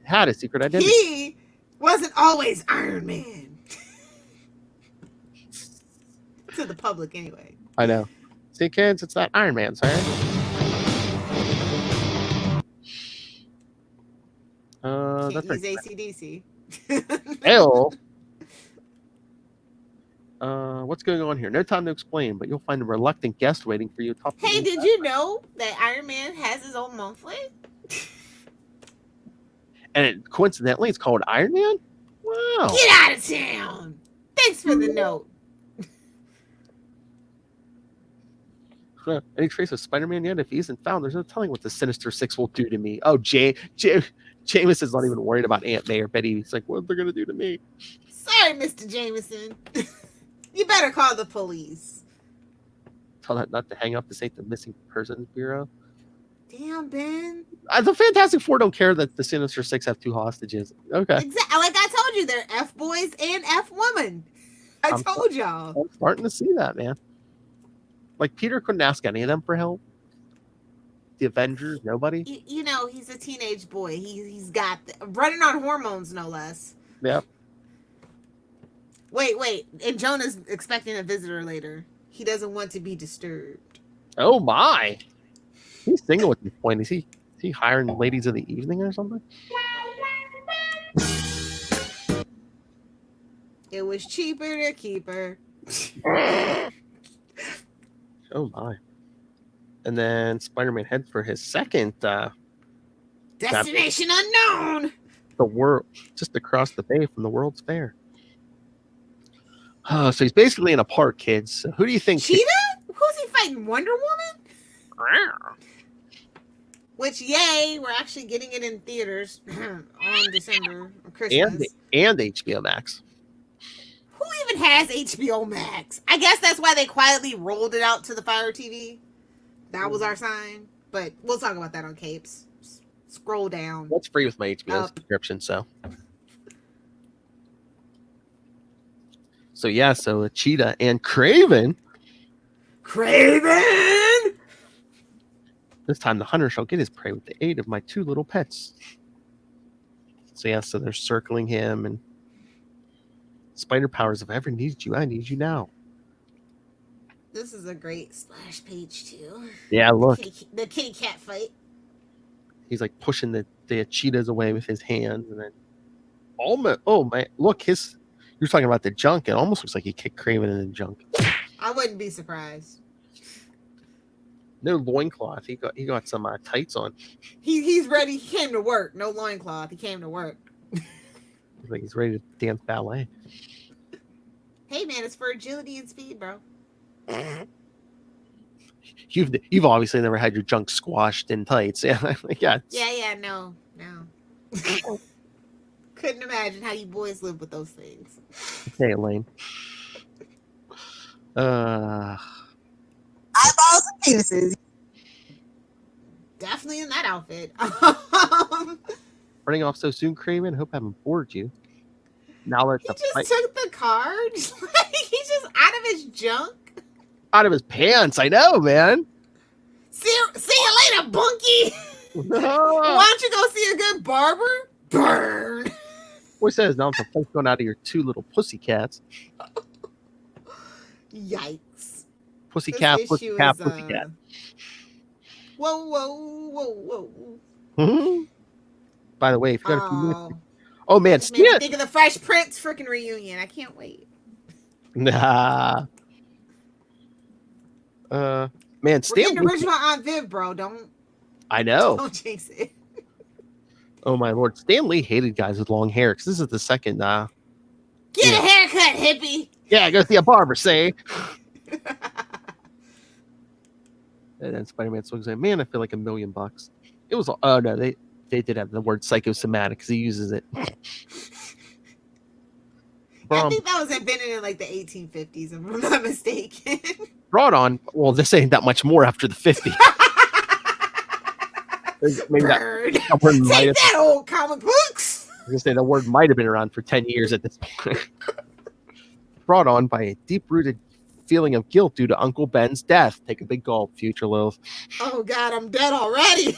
had a secret identity. He wasn't always Iron Man. To the public, anyway. I know. See, kids, it's that Iron Man, sorry. That's He's right. AC/DC. Hell. What's going on here? No time to explain, but you'll find a reluctant guest waiting for you atop the Hey, roof. did you know that Iron Man has his own monthly? And coincidentally, it's called Iron Man? Wow. Get out of town! Thanks for the note. Any trace of Spider-Man yet? If he isn't found, there's no telling what the Sinister Six will do to me. Oh, Jameis is not even worried about Aunt May or Betty. He's like, what are they going to do to me? Sorry, Mr. Jameson. You better call the police. Tell that not to hang up. This ain't the Missing Persons Bureau. Damn, Ben. The Fantastic Four don't care that the Sinister Six have 2 hostages. Okay. Exactly. Like I told you, they're F-boys and F-women. I told y'all. I'm starting to see that, man. Like, Peter couldn't ask any of them for help. The Avengers, nobody. You know, he's a teenage boy. He's got running on hormones, no less. Yep. Wait. And Jonah's expecting a visitor later. He doesn't want to be disturbed. Oh, my. He's single at this point. Is he hiring ladies of the evening or something? It was cheaper to keep her. Oh, my. And then Spider-Man heads for his second Destination unknown. the world, just across the bay from the World's Fair. So he's basically in a park, kids. So who do you think? Cheetah? Who's he fighting? Wonder Woman? Which, yay, we're actually getting it in theaters on December or Christmas. And HBO Max. Who Craven has HBO Max. I guess that's why they quietly rolled it out to the Fire TV. That was our sign. But we'll talk about that on Capes. Scroll down. That's free with my HBO Up. subscription, so. So yeah, so Cheetah and Craven. Craven! This time the hunter shall get his prey with the aid of my two little pets. So yeah, so they're circling him and spider powers. If I ever needed you, I need you now. This is a great splash page too. Yeah, look. The kitty cat fight. He's like pushing the cheetahs away with his hands, and then oh my, look, you're talking about the junk. It almost looks like he kicked Craven in the junk. I wouldn't be surprised. No loincloth. He got some tights on. He's ready. He came to work. No loincloth. He came to work. Looks like he's ready to dance ballet. Hey man, it's for agility and speed, bro. You've obviously never had your junk squashed in tights. Yeah, No. Couldn't imagine how you boys live with those things. Okay, Elaine. Eyeballs and penises. Definitely in that outfit. Running off so soon, Craven. Hope I haven't bored you. Now let's He just took the cards. He's just out of his junk. out of his pants. I know, man. See you later, Bunky. Why don't you go see a good barber? Burn. Boy says now it's a fight going out of your two little pussycats. Yikes. Pussycat, This issue pussycat, is, pussycat. Whoa. By the way, if you got a few minutes. Oh, Oh man, this made me Stan. think of the Fresh Prince freaking reunion. I can't wait. Nah. Man, We're Stan. getting original Aunt Viv, bro. Don't I know. chase it. Oh my lord, Stan Lee hated guys with long hair because this is the second. Get Yeah. a haircut, hippie. Yeah, go see a barber. Say. And then Spider-Man swings in. Man, I feel like $1 million. It was. Oh no, they did have the word psychosomatic because he uses it. I think that was invented in like the 1850s, if I'm not mistaken. Brought on. Well, this ain't that much more after the 50s. Maybe Bird. that word might Take have, that, old comic books. I was gonna say the word might have been around for 10 years at this point. Brought on by a deep-rooted feeling of guilt due to Uncle Ben's death. Take a big gulp, future Lilith. Oh God, I'm dead already.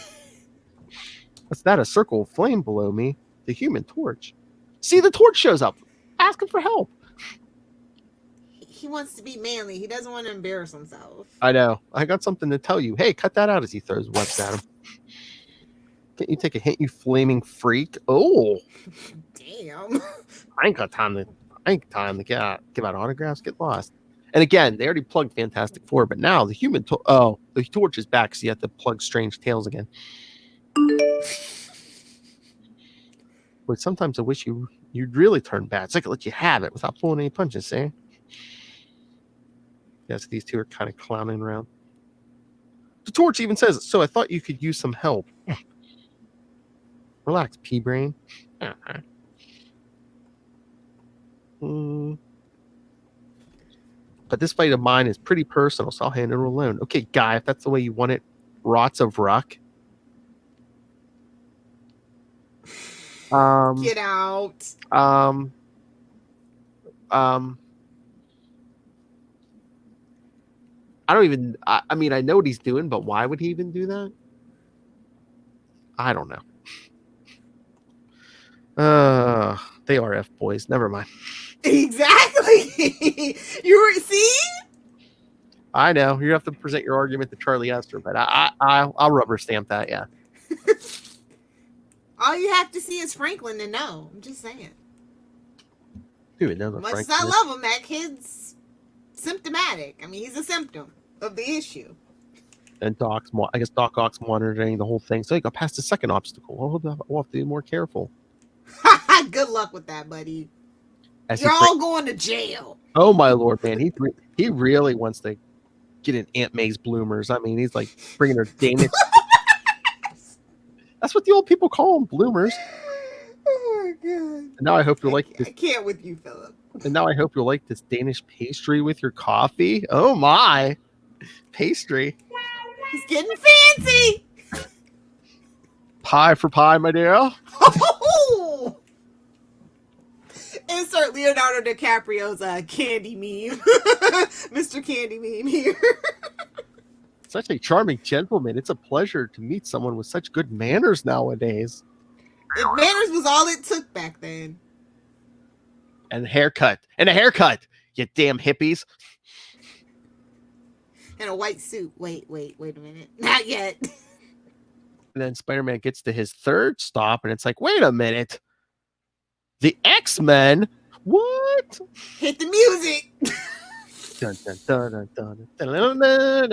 What's that? A circle of flame below me? The Human Torch. See, the Torch shows up. Ask him for help. He wants to be manly. He doesn't want to embarrass himself. I know. I got something to tell you. Hey, cut that out as he throws webs at him. Can't you take a hint, you flaming freak? Oh, Damn. I ain't got time to give out autographs. Get lost. And again, they already plugged Fantastic Four, but now the the Torch is back, so you have to plug Strange Tales again. But sometimes I wish you'd really turn bad, so I could let you have it without pulling any punches, eh? Yes, these two are kind of clowning around. The Torch even says, so I thought you could use some help. Relax, pea-brain. But this fight of mine is pretty personal, so I'll handle it alone. Okay, Guy, if that's the way you want it. Rots of Ruck. Get out. I don't even. I mean, I know what he's doing, but why would he even do that? I don't know. They are F boys. Never mind. Exactly. You were see? I know you have to present your argument to Charlie Esther, but I'll rubber stamp that. Yeah. All you have to see is Franklin to know. I'm just saying. Dude, no, Much as I love him, that kid's symptomatic. I mean, he's a symptom of the issue. And Doc Ock's monitoring the whole thing, so he got past the second obstacle. We'll have to be more careful. Good luck with that, buddy. As You're all going to jail. Oh my lord, man! He really wants to get in Aunt May's bloomers. I mean, he's like bringing her Danish. That's what the old people call them, bloomers. Oh my God. And now I hope you like this. I can't with you, Philip. And now I hope you like this Danish pastry with your coffee. Oh my, pastry. He's getting fancy. Pie for pie, my dear. Oh! Insert Leonardo DiCaprio's candy meme. Mr. Candy meme here. Such a charming gentleman. It's a pleasure to meet someone with such good manners nowadays. If manners was all it took back then. And a haircut. And a haircut. You damn hippies. And a white suit. Wait a minute. Not yet. And then Spider-Man gets to his third stop, and it's like, wait a minute. The X-Men? What? Hit the music. Dun, dun, dun, dun, dun, dun, dun,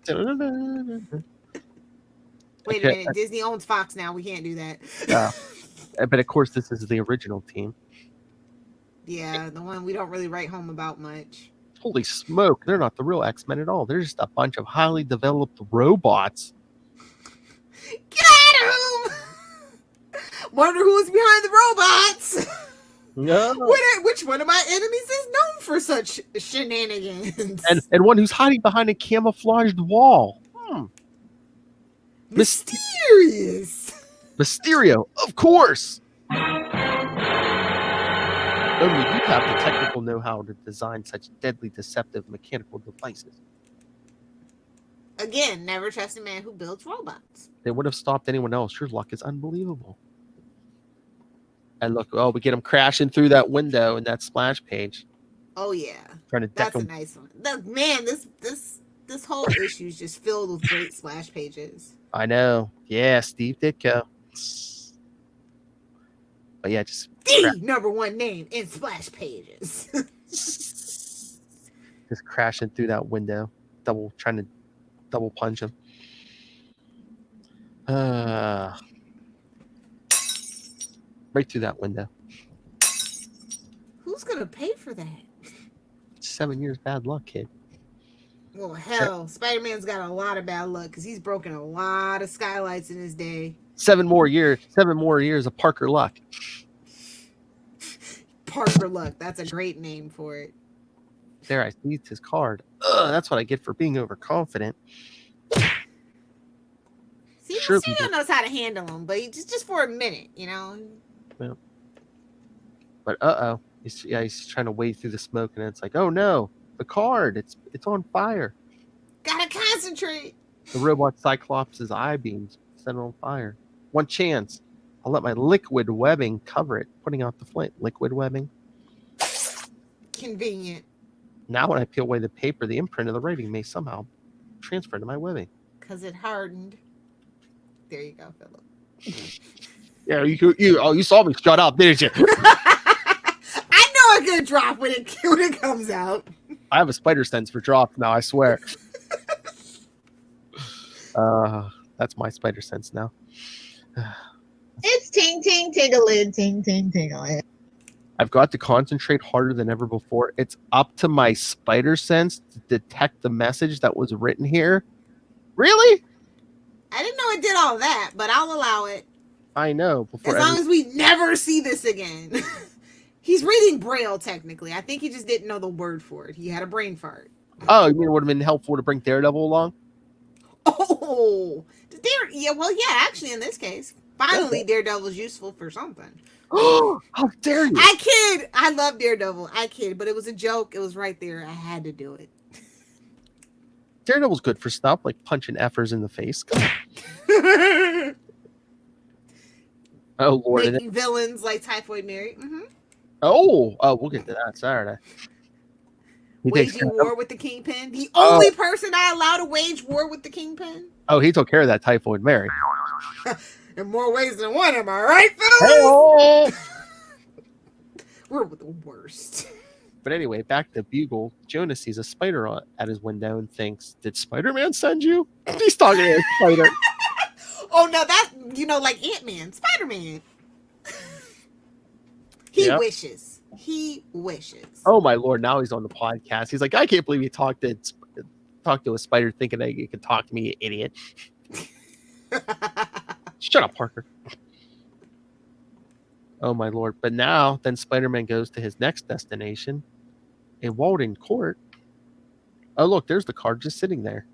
dun, dun. Wait a minute. Disney owns Fox now. We can't do that. But of course, this is the original team. Yeah, the one we don't really write home about much. Holy smoke. They're not the real X-Men at all. They're just a bunch of highly developed robots. Got him! Wonder who's behind the robots. No. Which one of my enemies is known for such shenanigans? And one who's hiding behind a camouflaged wall. Mysterious. Mysterio, of course. Only you have the technical know-how to design such deadly, deceptive mechanical devices. Again, never trust a man who builds robots. They would have stopped anyone else. Your luck is unbelievable. And look, we get him crashing through that window in that splash page. Oh yeah, Trying to deck that's a him. nice one. Man, this whole issue is just filled with great splash pages. I know. Yeah, Steve Ditko. But yeah, just The number one name in splash pages. just crashing through that window, trying to double punch him. Right through that window. Who's gonna pay for that? 7 years bad luck, kid. Well, hell, Spider-Man's got a lot of bad luck because he's broken a lot of skylights in his day. 7 more years of Parker luck. Parker Luck. That's a great name for it. There, I seized his card. That's what I get for being overconfident. See, Sure, Mysterio knows how to handle him, but just for a minute, you know. Well, but he's trying to wade through the smoke, and it's like, oh no, the card, it's on fire. Gotta concentrate. The robot Cyclops' eye beams set it on fire. One chance. I'll let my liquid webbing cover it, putting out the flame. Liquid webbing. Convenient. Now when I peel away the paper, the imprint of the writing may somehow transfer to my webbing. Because it hardened. There you go, Philip. Yeah, you saw me shut up, didn't you? I know a good drop when it comes out. I have a spider sense for drops now, I swear. That's my spider sense now. It's ting ting tingling, ting ting tingling. I've got to concentrate harder than ever before. It's up to my spider sense to detect the message that was written here. Really? I didn't know it did all that, but I'll allow it. I know. As long as we never see this again. He's reading Braille, technically. I think he just didn't know the word for it. He had a brain fart. Oh, you mean it would have been helpful to bring Daredevil along? Oh, actually, in this case, finally, Daredevil's useful for something. Oh, how dare you! I kid. I love Daredevil. I kid, but it was a joke. It was right there. I had to do it. Daredevil's good for stuff like punching effers in the face. Oh Lord! Making villains like Typhoid Mary. Mm-hmm. Oh, we'll get to that Saturday. Waging war with the Kingpin. The only person I allow to wage war with the Kingpin. Oh, he took care of that Typhoid Mary. In more ways than one, am I right, fellas? Hey! We're the worst. But anyway, back to Bugle. Jonas sees a spider at his window and thinks, "Did Spider-Man send you?" He's talking to a spider. Oh no, that like Ant-Man, Spider-Man. He wishes. He wishes. Oh my Lord! Now he's on the podcast. He's like, I can't believe he talked to a spider thinking that he could talk to me, you idiot. Shut up, Parker. Oh my lord. But now, then Spider-Man goes to his next destination, a Walden Court. Oh, look, there's the card just sitting there.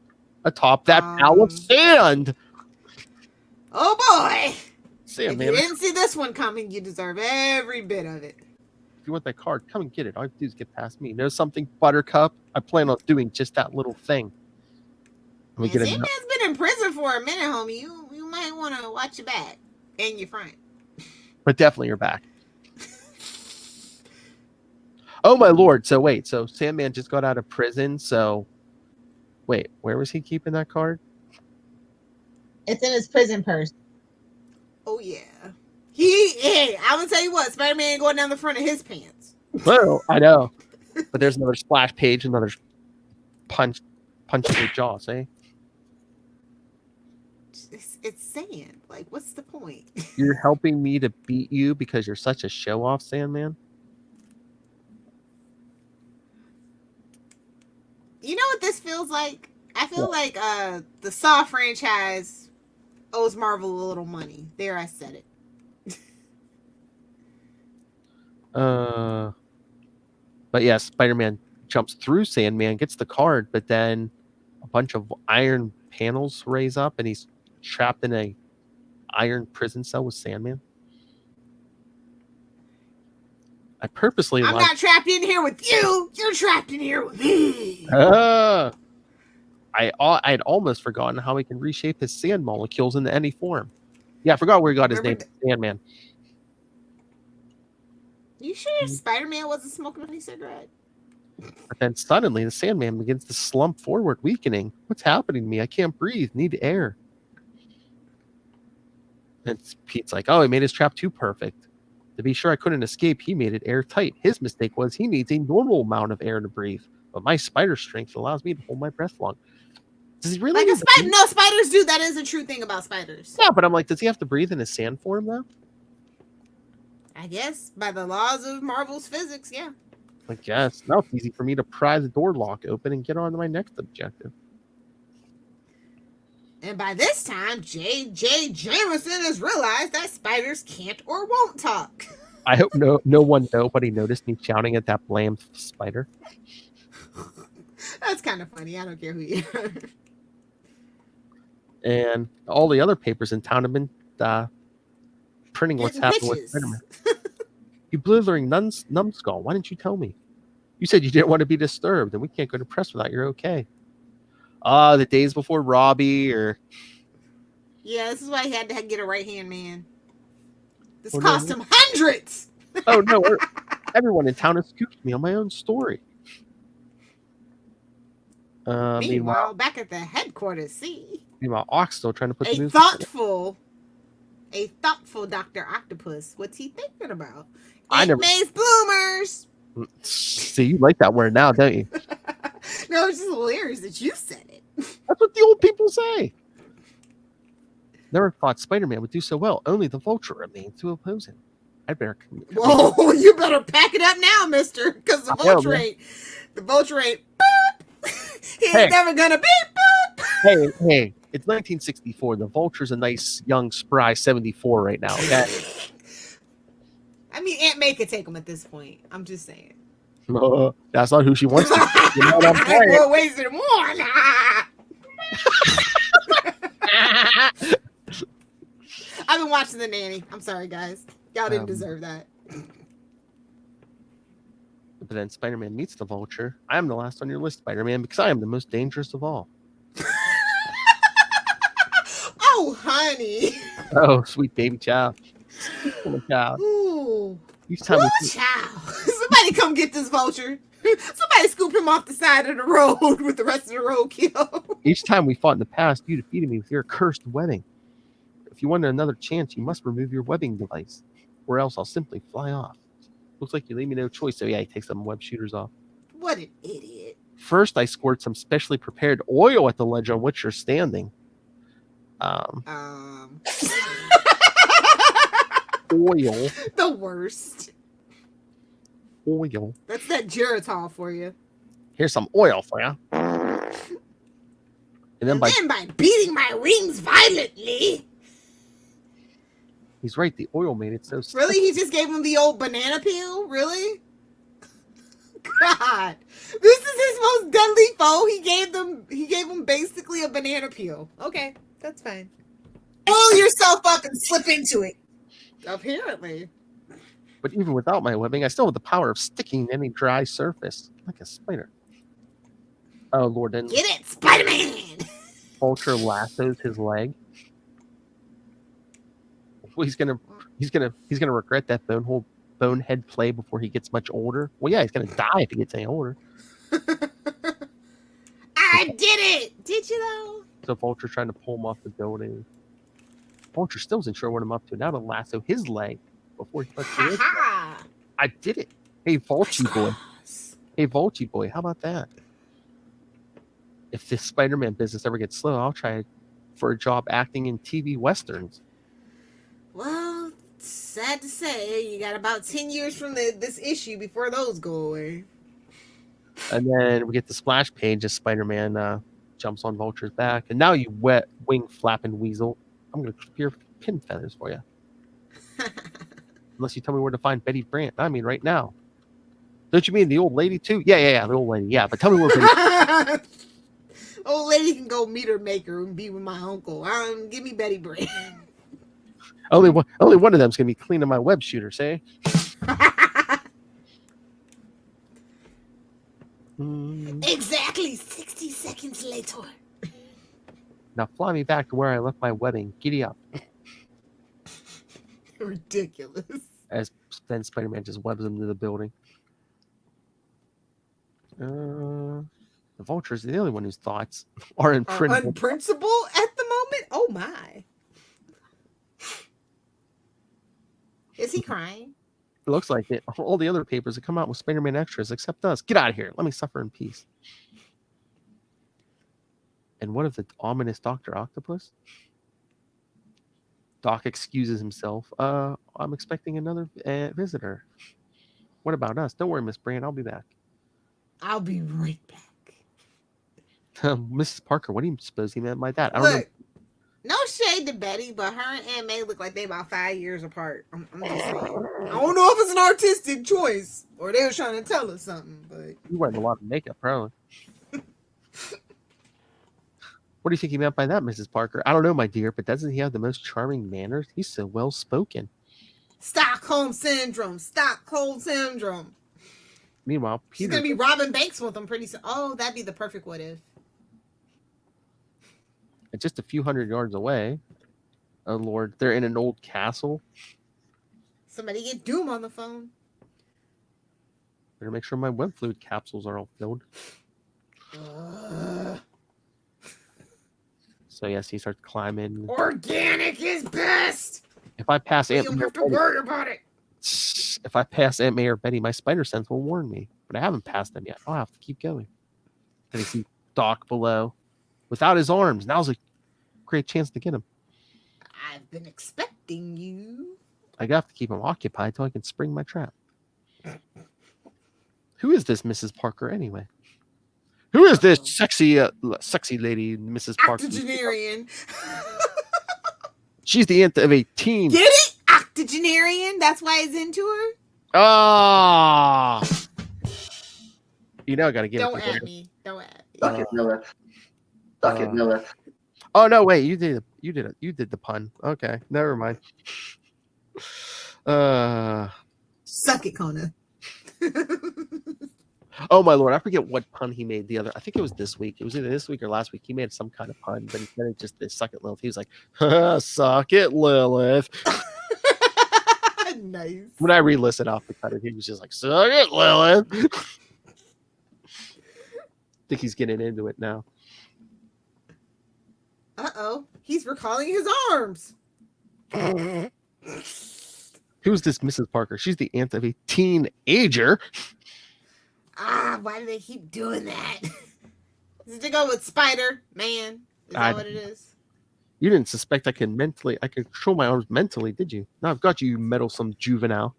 Atop that pile of sand. Oh boy. If you Sandman, didn't see this one coming, you deserve every bit of it. if you want that card, come and get it. All you have to do is get past me. Know something, Buttercup? I plan on doing just that little thing. Man, Sandman's been in prison for a minute, homie. You might want to watch your back and your front. But definitely your back. Oh my lord. So wait, so Sandman just got out of prison. So wait, where was he keeping that card? It's in his prison purse. Oh yeah. Hey, I'm gonna tell you what, Spider-Man ain't going down the front of his pants. Well, I know. But there's another splash page, another punch in the jaw, see? It's sand. Like, what's the point? You're helping me to beat you because you're such a show-off, Sandman? You know what this feels like? I feel like the Saw franchise owes Marvel a little money. There, I said it. But yeah, Spider-Man jumps through Sandman, gets the card, but then a bunch of iron panels raise up, and he's trapped in a iron prison cell with Sandman. I purposely... I'm not trapped in here with you. You're trapped in here with me. I'd almost forgotten how he can reshape his sand molecules into any form. Yeah, I forgot where he got his name. Sandman. You sure Spider-Man wasn't smoking any cigarette? But then suddenly the Sandman begins to slump forward, weakening. What's happening to me? I can't breathe. Need air. And Pete's like, oh, he made his trap too perfect. To be sure I couldn't escape, he made it airtight. His mistake was he needs a normal amount of air to breathe. But my spider strength allows me to hold my breath long. Does he really? Like no, spiders do. That is a true thing about spiders. Yeah, but I'm like, does he have to breathe in his sand form, though? I guess by the laws of Marvel's physics, yeah. I guess. Now it's easy for me to pry the door lock open and get on to my next objective. And by this time, J.J. Jameson has realized that spiders can't or won't talk. I hope nobody noticed me shouting at that blamed spider. That's kind of funny. I don't care who you are. And all the other papers in town have been printing what's happening with Spider-Man. You blithering numbskull, why didn't you tell me? You said you didn't want to be disturbed, and we can't go to press without you're okay. The days before Robbie, or... Yeah, this is why he had to get a right-hand man. This cost him hundreds! Oh, no, everyone in town has scooped me on my own story. Meanwhile, back at the headquarters, Meanwhile, Ox still trying to put the news a thoughtful Dr. Octopus. What's he thinking about? Maze bloomers! See, you like that word now, don't you? No, it's just hilarious that you said it. That's what the old people say. Never thought Spider-Man would do so well. Only the Vulture remains to oppose him. I'd better... Whoa, you better pack it up now, mister, because the Vulture ain't... He's never gonna beep boop. Hey, it's 1964. The Vulture's a nice, young, spry 74 right now, okay? I mean, Aunt May could take him at this point. I'm just saying. That's not who she wants to be. You know what I'm saying? We're wasting more. I've been watching The Nanny. I'm sorry, guys. Y'all didn't deserve that. But then Spider-Man meets the Vulture. I am the last on your list, Spider-Man, because I am the most dangerous of all. Oh, honey. Oh, sweet baby child. Child. Ooh. Child. Somebody come get this Vulture. Somebody scoop him off the side of the road with the rest of the roadkill. Each time we fought in the past, you defeated me with your cursed webbing. If you want another chance, you must remove your webbing device, or else I'll simply fly off. Looks like you leave me no choice. So yeah, he takes some web shooters off. What an idiot. First, I squirt some specially prepared oil at the ledge on which you're standing. Oil. The worst. Oil. That's that Geritol for you. Here's some oil for you. And then by beating my wings violently. He's right. The oil made it so sticky. Really? He just gave him the old banana peel? Really? God. This is his most deadly foe. He gave him basically a banana peel. Okay, that's fine. Pull yourself up and slip into it. Apparently. But even without my webbing, I still have the power of sticking to any dry surface, like a spider. Oh Lord! Then Get it, Spider-Man! Vulture lassos his leg. Well, he's gonna regret that bonehead play before he gets much older. Well, yeah, he's gonna die if he gets any older. I did it! Did you though? So Vulture's trying to pull him off the building. Vulture still isn't sure what I'm up to. Now to lasso his leg before he lets me in. Ha! I did it. Hey, Vulture boy. Hey, Vulture boy. How about that? If this Spider-Man business ever gets slow, I'll try for a job acting in TV westerns. Well, sad to say, you got about 10 years from this issue before those go away. And then we get the splash page as Spider-Man jumps on Vulture's back. And now you wet wing flapping weasel. I'm going to clip your pin feathers for you. Unless you tell me where to find Betty Brant. I mean, right now. Don't you mean the old lady too? Yeah, the old lady. Yeah, but tell me where Betty. Old lady can go meet her maker and be with my uncle. Give me Betty Brant. Only one of them's gonna be cleaning my web shooter. Say. Exactly 60 seconds later. Now fly me back to where I left my webbing. Giddy up. Ridiculous. As then Spider-Man just webs him to the building. The Vulture's the only one whose thoughts are in principle. Unprincipled at the moment? Oh my. Is he crying? It looks like it. All the other papers have come out with Spider-Man extras except us. Get out of here. Let me suffer in peace. And what of the ominous Dr. Octopus? Doc excuses himself. I'm expecting another visitor. What about us? Don't worry, Miss Brand. I'll be back. I'll be right back. Mrs. Parker, what do you suppose he meant by that? I don't know. No shade to Betty, but her and Aunt May look like they about 5 years apart. I'm just saying. I don't know if it's an artistic choice or they were trying to tell us something, but You wearing a lot of makeup, probably. What do you think he meant by that, Mrs. Parker? I don't know, my dear, but doesn't he have the most charming manners? He's so well spoken. Stockholm syndrome. Stockholm syndrome. Meanwhile, She's Peter. gonna be robbing banks with him pretty soon. Oh, that'd be the perfect what if. Just a few hundred yards away. Oh Lord, they're in an old castle. Somebody get Doom on the phone. Better make sure my web fluid capsules are all filled. So yes, he starts climbing. Organic is best. If I pass You Aunt don't May or have to Betty, worry about it. if I pass Aunt May or Betty, my spider sense will warn me. But I haven't passed them yet. I'll have to keep going. Then I see Doc below, without his arms. Now's a great chance to get him. I've been expecting you. I have to keep him occupied till I can spring my trap. Who is this Mrs. Parker anyway? Who is this sexy lady, Mrs. Parker? Octogenarian. She's the aunt of a teen. Get it? Octogenarian. That's why he's into her. Ah. You know I gotta give Don't it. at me. Don't at me. Duck it, Lilith. Duck it, Lilith. Oh no! Wait, you did the pun. Okay, never mind. Suck it, Kona. Oh my Lord! I forget what pun he made the other. I think it was this week. It was either this week or last week. He made some kind of pun, but instead of just this "suck it, Lilith," he was like, "Suck it, Lilith." Nice. When I re-listened off the cutter, he was just like, "Suck it, Lilith." I think he's getting into it now. Uh-oh. He's recalling his arms. Who's this Mrs. Parker? She's the aunt of a teenager. Why do they keep doing that? Is it to go with Spider-Man? Is that what it is? You didn't suspect I could control my arms mentally, did you? Now I've got you, meddlesome juvenile.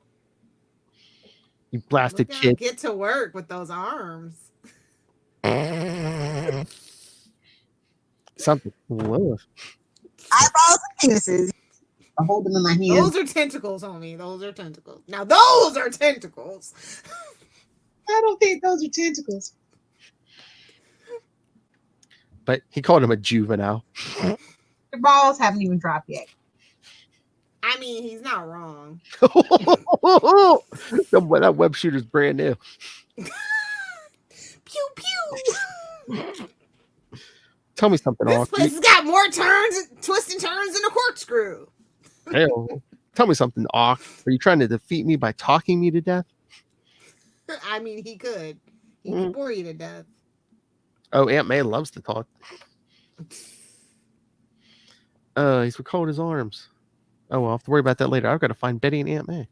You blasted Look, kid. get to work with those arms. Something. Lilith. Eyeballs and penises. I hold them in my hands. Those are tentacles, homie. Those are tentacles. Now those are tentacles. I don't think those are tentacles. But he called him a juvenile. The balls haven't even dropped yet. I mean, he's not wrong. That web shooter's brand new. Pew pew. Tell me something, This Hawk. place has got more turns, twists and turns than a corkscrew. Hell, tell me something, Hawk. Are you trying to defeat me by talking me to death? I mean, he could. He could bore you to death. Oh, Aunt May loves to talk. He's recalled his arms. Oh, well, I'll have to worry about that later. I've got to find Betty and Aunt May.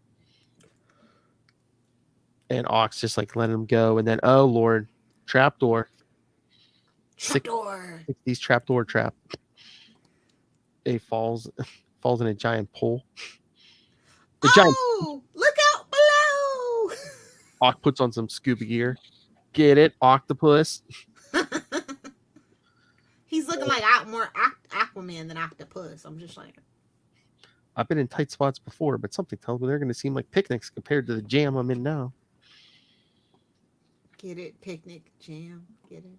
And Ox just like letting him go. And then, oh, Lord, trapdoor. Trapdoor. 60s trapdoor trap. He falls in a giant pool. Look out below. Ock puts on some scuba gear. Get it? Octopus. He's looking like more Aquaman than Octopus. I'm just saying. I've been in tight spots before, but something tells me they're going to seem like picnics compared to the jam I'm in now. Get it? Picnic, jam. Get it?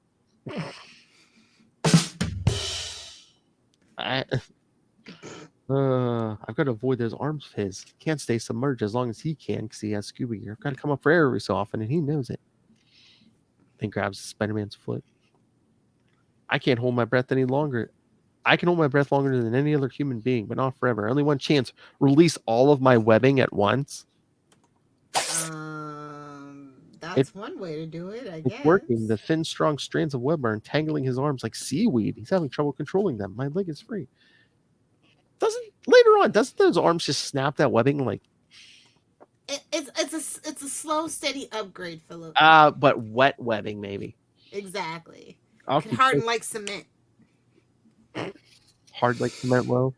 I've got to avoid those arms of his. Can't stay submerged as long as he can because he has scuba gear. I've got to come up for air every so often, and he knows it. Then grabs Spider-Man's foot. I can't hold my breath any longer. I can hold my breath longer than any other human being, but not forever. Only one chance. Release all of my webbing at once. That's one way to do it, I guess. It's working. The thin, strong strands of web are entangling his arms like seaweed. He's having trouble controlling them. My leg is free. Doesn't those arms just snap that webbing like? It's a slow, steady upgrade, Philip. But wet webbing maybe. Exactly. I'll can harden like cement. Hard like cement, low.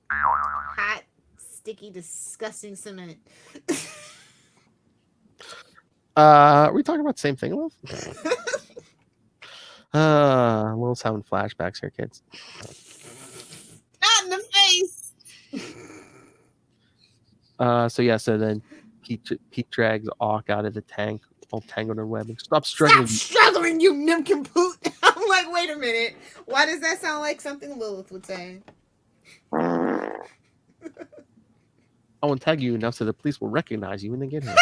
Hot, sticky, disgusting cement. Are we talking about the same thing, Lil? Lil's having flashbacks here, kids. Not in the face. So then Pete drags Auk out of the tank, all tangled in webbing. Stop struggling, you nincompoop. I'm like, wait a minute. Why does that sound like something Lilith would say? I won't tag you enough so the police will recognize you when they get here.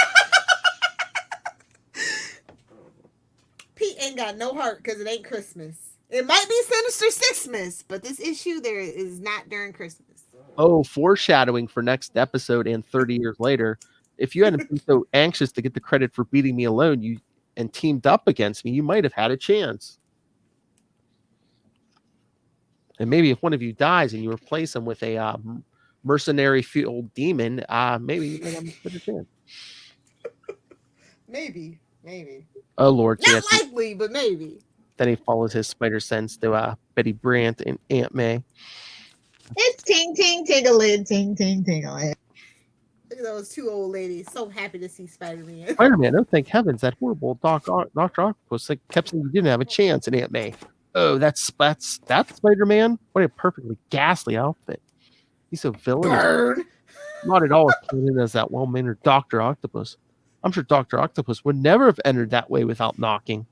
Pete ain't got no heart because it ain't Christmas. It might be Sinister Sixmas, but this issue there is not during Christmas. Oh, foreshadowing for next episode and 30 years later. If you hadn't been so anxious to get the credit for beating me alone and teamed up against me, you might have had a chance. And maybe if one of you dies and you replace him with a mercenary fueled demon, maybe you might have a better chance. Maybe. Oh, Lord. Not likely, but maybe. Then he follows his spider sense to Betty Brant and Aunt May. It's ting ting ting-a-lid, ting ting ting-a-lid. Look at those two old ladies. So happy to see Spider-Man. Spider-Man, oh thank heavens, that horrible Dr. Octopus kept saying you didn't have a chance in Aunt May. Oh, that's Spider-Man? What a perfectly ghastly outfit. He's so villainous. Burn. Not at all as clean as that well-mannered Dr. Octopus. I'm sure Dr. Octopus would never have entered that way without knocking.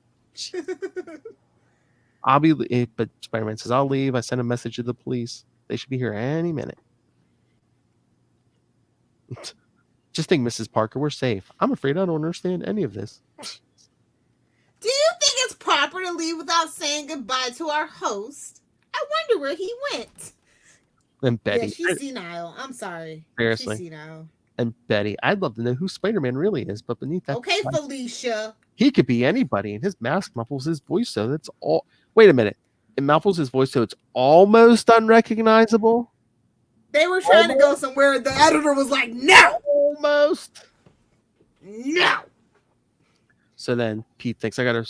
But Spider-Man says, I'll leave. I sent a message to the police. They should be here any minute. Just think, Mrs. Parker, we're safe. I'm afraid I don't understand any of this. Do you think it's proper to leave without saying goodbye to our host? I wonder where he went. And Betty. Yeah, she's senile. I'm sorry. Seriously. She's senile. And Betty. I'd love to know who Spider-Man really is, but beneath that... Okay, Felicia. He could be anybody, and his mask muffles his voice, so that's all... Wait a minute. It muffles his voice, so it's almost unrecognizable? They were trying to go somewhere. The editor was like, no! Almost. No! So then Pete thinks, I gotta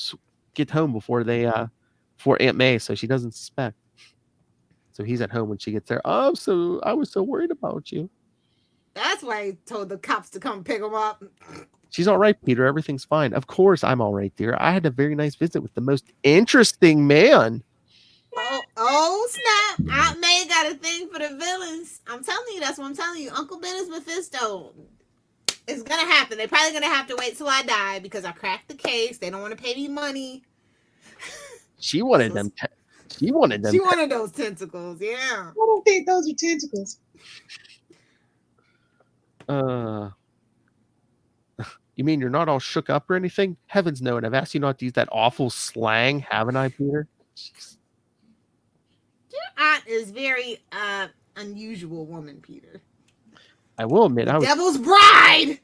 get home before Aunt May, so she doesn't suspect. So he's at home when she gets there. I was so worried about you. That's why he told the cops to come pick him up. She's all right, Peter. Everything's fine. Of course I'm all right, dear. I had a very nice visit with the most interesting man. Oh snap! Aunt May got a thing for the villains. I'm telling you, that's what I'm telling you. Uncle Ben is Mephisto. It's gonna happen. They're probably gonna have to wait till I die because I cracked the case. They don't want to pay me money. She wanted them. She wanted them. She wanted those tentacles. Yeah. I don't think those are tentacles. You mean you're not all shook up or anything? Heavens no, and I've asked you not to use that awful slang, haven't I, Peter? Jeez. Your aunt is very unusual woman, Peter. I will admit, Devil's bride.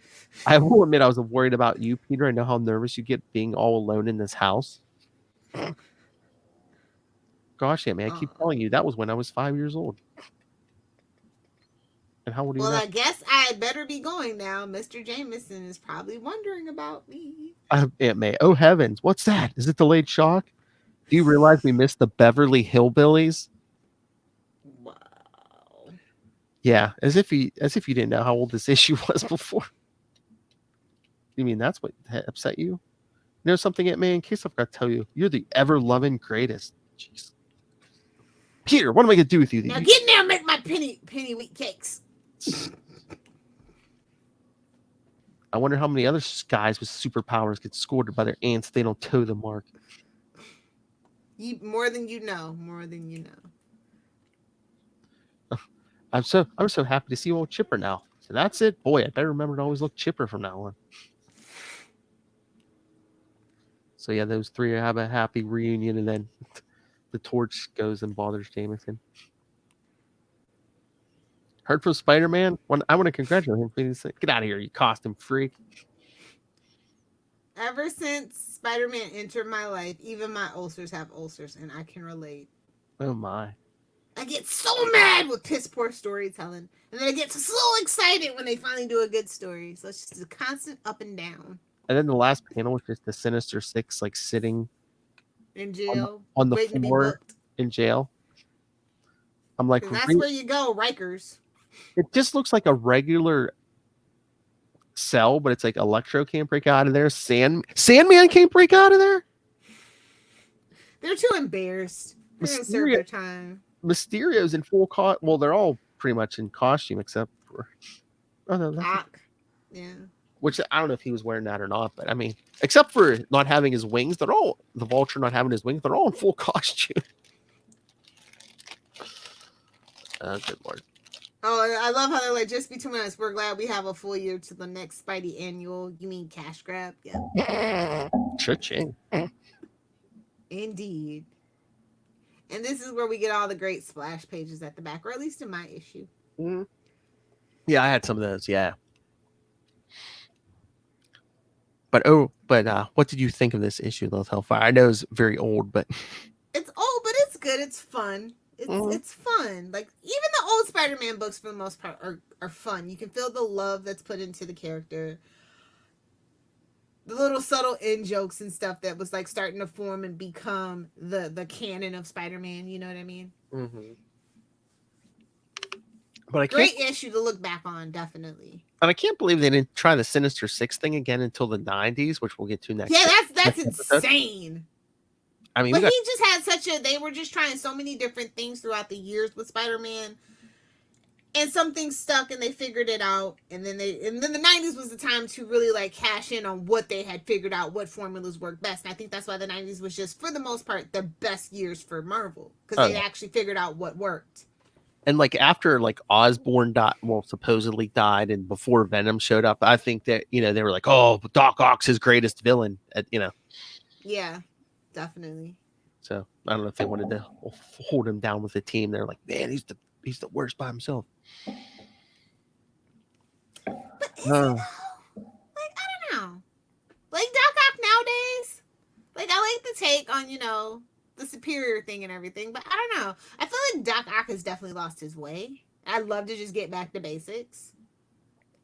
I will admit, I was worried about you, Peter. I know how nervous you get being all alone in this house. Gosh, yeah, man, I keep telling you that was when I was 5 years old. And how old are you Well, now? I guess I better be going now. Mr. Jameson is probably wondering about me. Aunt May. Oh heavens, what's that? Is it delayed shock? Do you realize we missed the Beverly Hillbillies? Wow. Yeah, as if you didn't know how old this issue was before. You mean that's what upset you? You know something, Aunt May? In case I forgot to tell you, you're the ever-loving greatest. Jeez. Peter, what am I gonna do with you? Now get in there and make my penny wheat cakes. I wonder how many other guys with superpowers get scored by their aunts if they don't toe the mark. More than you know. More than you know. I'm so happy to see you all chipper now. So that's it. Boy, I better remember to always look chipper from now on. So yeah, those three have a happy reunion, and then the torch goes and bothers Jameson. Heard from Spider-Man? I want to congratulate him. Please get out of here, you costume freak. Ever since Spider-Man entered my life, even my ulcers have ulcers, and I can relate. Oh my. I get so mad with piss poor storytelling, and then I get so excited when they finally do a good story. So it's just a constant up and down. And then the last panel was just the Sinister Six, like sitting in jail on the waiting to be floor booked. In jail. I'm like, that's where you go, Rikers. It just looks like a regular cell, but it's like Electro can't break out of there. Sandman can't break out of there. They're too embarrassed. They're gonna serve their time. Mysterio's in full costume. Well, they're all pretty much in costume except for yeah. Which I don't know if he was wearing that or not, but I mean, except for not having his wings, they're all the Vulture not having his wings. They're all in full costume. Good Lord. Oh, I love how they're like, just between us, we're glad we have a full year to the next Spidey annual. You mean cash grab? Yeah. Cha-ching. Indeed. And this is where we get all the great splash pages at the back, or at least in my issue. Mm-hmm. Yeah, I had some of those, yeah. But what did you think of this issue, Lilith Hellfire? I know it's very old, but it's old, but it's good. It's fun. It's fun. Like even the old Spider-Man books, for the most part, are fun. You can feel the love that's put into the character, the little subtle in jokes and stuff that was like starting to form and become the canon of Spider-Man. You know what I mean? Mm-hmm. But great issue to look back on, definitely. And I can't believe they didn't try the Sinister Six thing again until the 90s, which we'll get to next. Yeah, that's insane. I mean, but he just had they were just trying so many different things throughout the years with Spider-Man, and some things stuck and they figured it out. And then the 90s was the time to really like cash in on what they had figured out, what formulas worked best. And I think that's why the 90s was just, for the most part, the best years for Marvel, because they actually figured out what worked. And like after like Osborn supposedly died, and before Venom showed up, I think that they were like, oh, Doc Ock's his greatest villain, Yeah, definitely. So I don't know if they wanted to hold him down with the team. They're like, man, he's the worst by himself. But is he though? Like, I don't know. Like Doc Ock nowadays, like I like the take on the superior thing and everything, but I don't know. I feel like Doc Ock has definitely lost his way. I'd love to just get back to basics.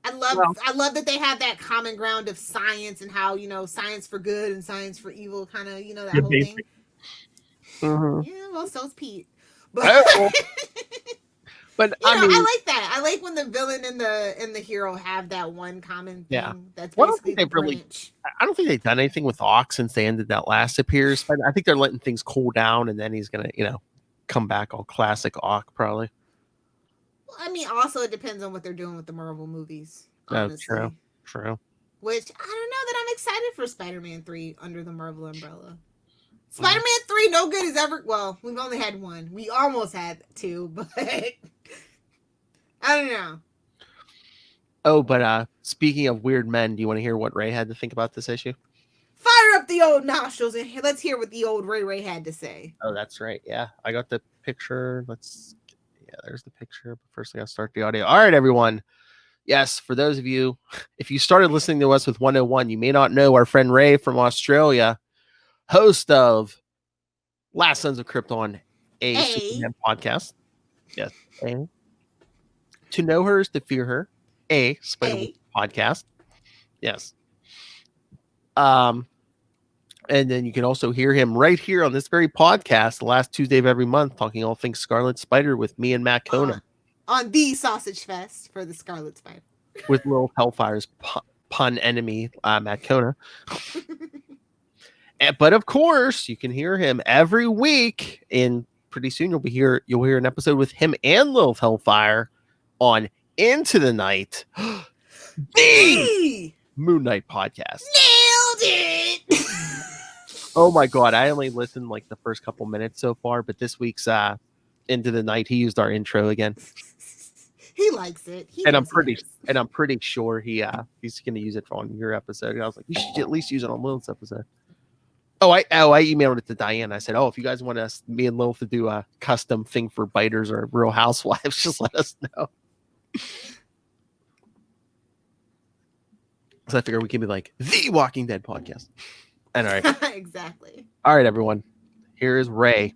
I love that they have that common ground of science and how science for good and science for evil, kind of that whole thing. Mm-hmm. Yeah, well, so's Pete. But but I like that. I like when the villain and the hero have that one common thing. Yeah. That's basically the branch. I don't think they've done anything with Ock since they ended that last appearance. But I think they're letting things cool down, and then he's gonna, come back all classic Ock probably. Well, I mean, also it depends on what they're doing with the Marvel movies. Oh, Honestly, true. which I don't know that I'm excited for Spider-Man 3 under the Marvel umbrella. Spider-Man 3, no good as ever. Well, we've only had one. We almost had two, but I don't know. Oh, but speaking of weird men, do you want to hear what Ray had to think about this issue? Fire up the old nostrils and let's hear what the old Ray had to say. Oh, that's right. Yeah, I got the picture. There's the picture. But first, I got to start the audio. All right, everyone. Yes, for those of you, if you started listening to us with 101, you may not know our friend Ray from Australia, host of Last Sons of Krypton, a Superman podcast. Yes. A. To know her is to fear her. A Spider-Man podcast. Yes. And then you can also hear him right here on this very podcast, the last Tuesday of every month, talking all things Scarlet Spider with me and Matt Kona. On the Sausage Fest for the Scarlet Spider. With Lilith Hellfire's pun enemy, Matt Kona. But of course, you can hear him every week. And pretty soon you'll hear an episode with him and Lilith Hellfire on Into the Night, the Moon Knight podcast. Nailed it! Oh my god, I only listened like the first couple minutes so far, but this week's Into the Night, he used our intro again. He likes it. I'm pretty sure he's gonna use it on your episode. And I was like, you should at least use it on Lilith's episode. I emailed it to Diane. I said, if you guys want me and Lilith to do a custom thing for Biters or Real Housewives, just let us know. So I figure we can be like the Walking Dead podcast. And all right. Exactly. All right, everyone. Here is Ray.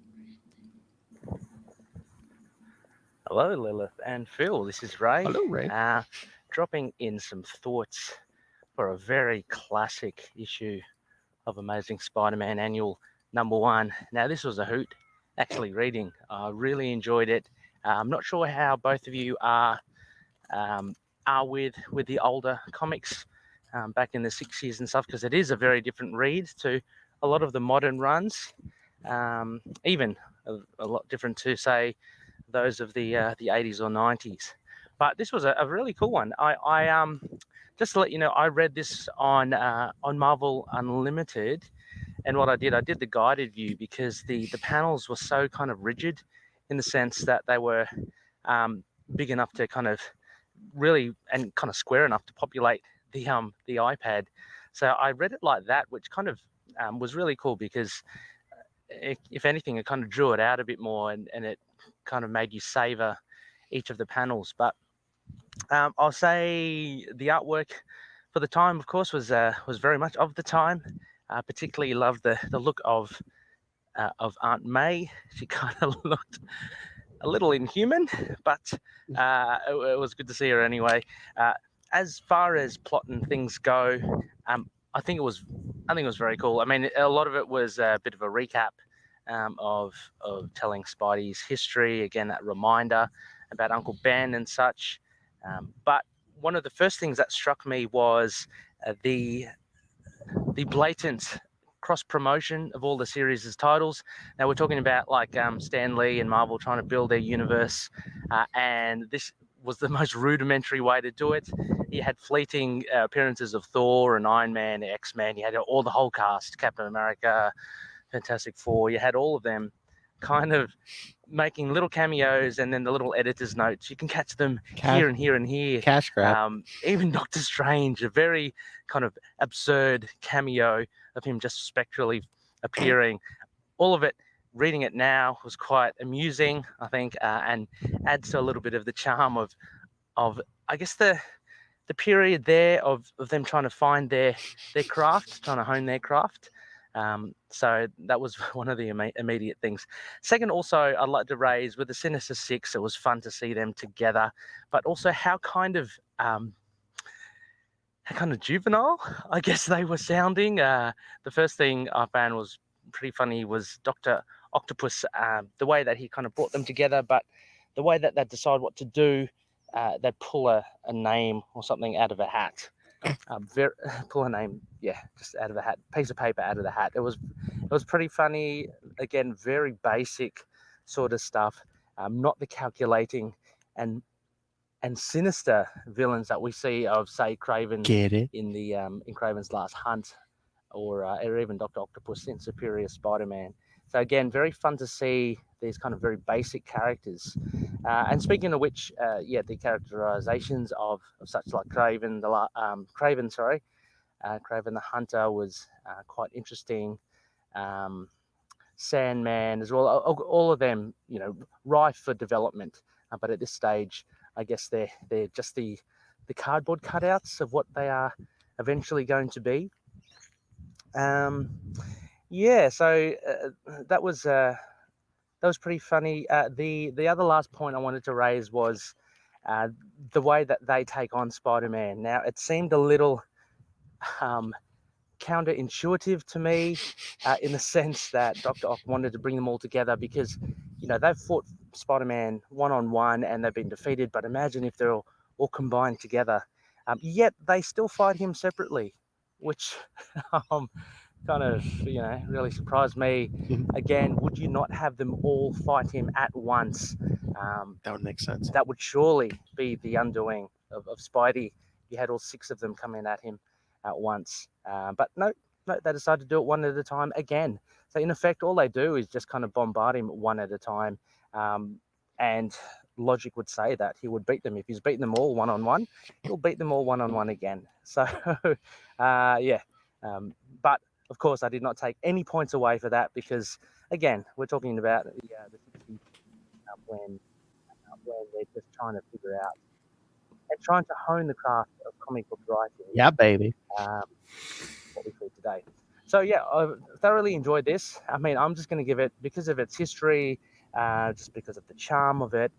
Hello, Lilith and Phil. This is Ray. Hello, Ray. Dropping in some thoughts for a very classic issue of Amazing Spider-Man Annual #1. Now, this was a hoot, actually reading. I really enjoyed it. I'm not sure how both of you are with the older comics back in the 60s and stuff, because it is a very different read to a lot of the modern runs, even a lot different to, say, those of the 80s or 90s. But this was a really cool one. I just to let you know, I read this on Marvel Unlimited, and what I did the guided view because the panels were so kind of rigid in the sense that they were big enough to kind of really and kind of square enough to populate the iPad. So I read it like that, which kind of was really cool because if anything, it kind of drew it out a bit more and it kind of made you savor each of the panels. But I'll say the artwork for the time, of course, was very much of the time. Particularly loved the look of Aunt May. She kind of looked a little inhuman, but it was good to see her anyway. As far as plot and things go, I think it was very cool. I mean, a lot of it was a bit of a recap of telling Spidey's history, again, that reminder about Uncle Ben and such. But one of the first things that struck me was the blatant cross promotion of all the series' titles. Now we're talking about like Stan Lee and Marvel trying to build their universe, and this was the most rudimentary way to do it. You had fleeting appearances of Thor and Iron Man, X-Men. You had the whole cast, Captain America, Fantastic Four. You had all of them kind of making little cameos, and then the little editor's notes. You can catch them here and here and here. Cash grab. Even Doctor Strange, a very kind of absurd cameo of him just spectrally appearing. All of it, reading it now, was quite amusing, I think, and adds to a little bit of the charm of I guess the period there of them trying to find their craft, trying to hone their craft. So that was one of the immediate things. Second, also, I'd like to raise with the Sinister Six, it was fun to see them together, but also how kind of juvenile, I guess they were sounding. The first thing I found was pretty funny was Dr. Octopus, the way that he kind of brought them together, but the way that they decide what to do, they pull a name or something out of a hat. Pull a name, just out of a hat, piece of paper out of the hat. It was pretty funny. Again, very basic sort of stuff. Not the calculating and and sinister villains that we see of, say, Kraven Get it? in the in Kraven's Last Hunt, or even Dr. Octopus in Superior Spider-Man. So again, very fun to see these kind of very basic characters. And speaking of which, the characterizations of such like Kraven, Kraven the Hunter was quite interesting. Sandman as well, all of them, rife for development. But at this stage, I guess they're just the cardboard cutouts of what they are eventually going to be. So that was pretty funny. The other last point I wanted to raise was the way that they take on Spider-Man. Now, it seemed a little counterintuitive to me in the sense that Dr. Ock wanted to bring them all together because, they've fought Spider-Man one-on-one and they've been defeated, but imagine if they're all combined together. Yet they still fight him separately, which kind of, really surprised me. Again, would you not have them all fight him at once? That would make sense. That would surely be the undoing of Spidey. You had all 6 of them coming at him at once. But no, they decided to do it one at a time again. So in effect, all they do is just kind of bombard him one at a time. And logic would say that he would beat them. If he's beaten them all one-on-one, he'll beat them all one-on-one again. So, but of course, I did not take any points away for that because, again, we're talking about the 60s when they're just trying to figure out and trying to hone the craft of comic book writing. Yeah, baby. What we see today. So, I thoroughly enjoyed this. I mean, I'm just going to give it, because of its history, just because of the charm of it,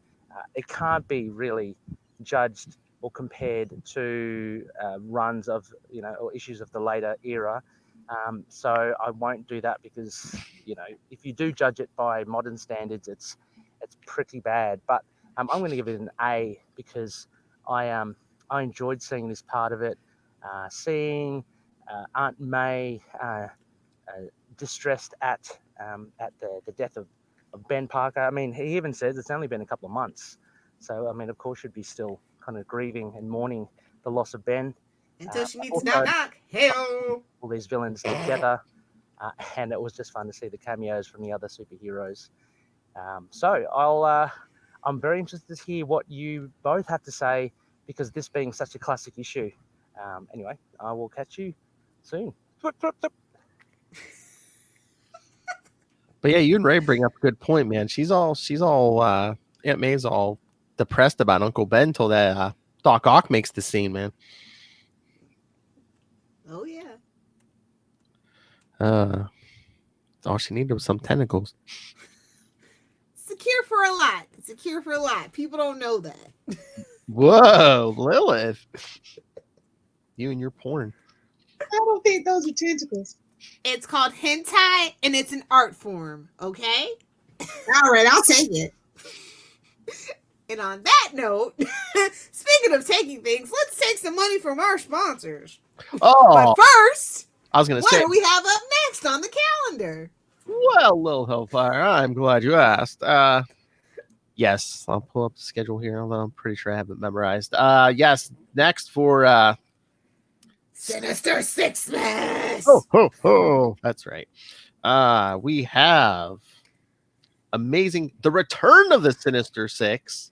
it can't be really judged or compared to runs of, or issues of the later era. So I won't do that because, if you do judge it by modern standards, it's pretty bad. But I'm going to give it an A because I enjoyed seeing this part of it, seeing Aunt May distressed at the death of Ben Parker. I mean, he even says it's only been a couple of months. So, I mean, of course, she'd be still kind of grieving and mourning the loss of Ben. Until she meets knock. Hey-o. All these villains together. And it was just fun to see the cameos from the other superheroes. I'm very interested to hear what you both have to say, because this being such a classic issue. Anyway, I will catch you soon. But yeah, you and Ray bring up a good point, man. She's all Aunt May's all depressed about Uncle Ben until that Doc Ock makes the scene, man. Oh yeah. All she needed was some tentacles. Secure for a lot. People don't know that. Whoa, Lilith. You and your porn. I don't think those are tentacles. It's called hentai, and it's an art form, okay? All right, I'll take it. And on that note, speaking of taking things, let's take some money from our sponsors. Oh, but first, I was going to say, what do we have up next on the calendar? Well, Lil Hellfire, I'm glad you asked. Yes, I'll pull up the schedule here, although I'm pretty sure I have it memorized. Yes, next for Sinister Sixmas. Oh, that's right. We have the return of the Sinister Six.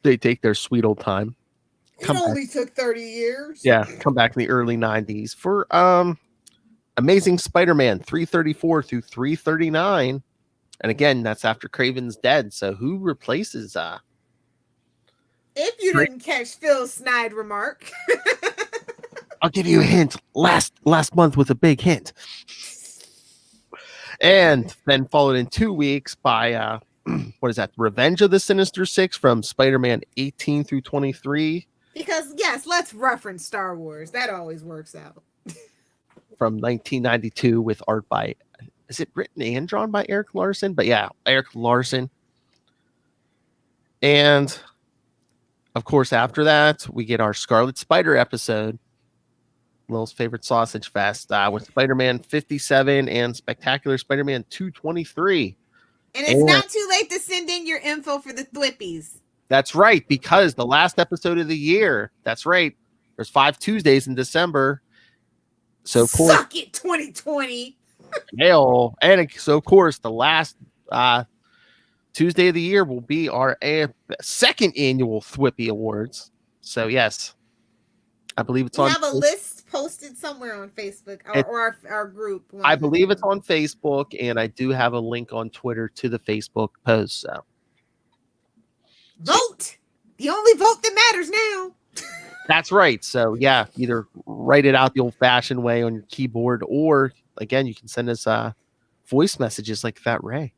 They take their sweet old time. It only took 30 years. Yeah, come back in the early 90s for Amazing Spider-Man 334 through 339. And again, that's after Craven's dead. So who replaces if you didn't catch Phil's snide remark. I'll give you a hint. Last month with a big hint. And then followed in 2 weeks by what is that? Revenge of the Sinister Six from Spider-Man 18 through 23. Because yes, let's reference Star Wars. That always works out. From 1992 with art by, is it written and drawn by Eric Larson? But yeah, Eric Larson. And of course, after that, we get our Scarlet Spider episode. Lil's favorite sausage fest with Spider-Man 57 and Spectacular Spider-Man 223. And it's not too late to send in your info for the Thwippies. That's right, because the last episode of the year. That's right. There's 5 Tuesdays in December. So of course, suck it, 2020. hell, and so of course, the last Tuesday of the year will be our second annual Thwippy Awards. So yes, I believe it's We on. have a list posted somewhere on Facebook or our group. I believe it's on Facebook, and I do have a link on Twitter to the Facebook post. So vote. The only vote that matters now. that's right. So yeah, either write it out the old-fashioned way on your keyboard, or again, you can send us voice messages like Fat Ray.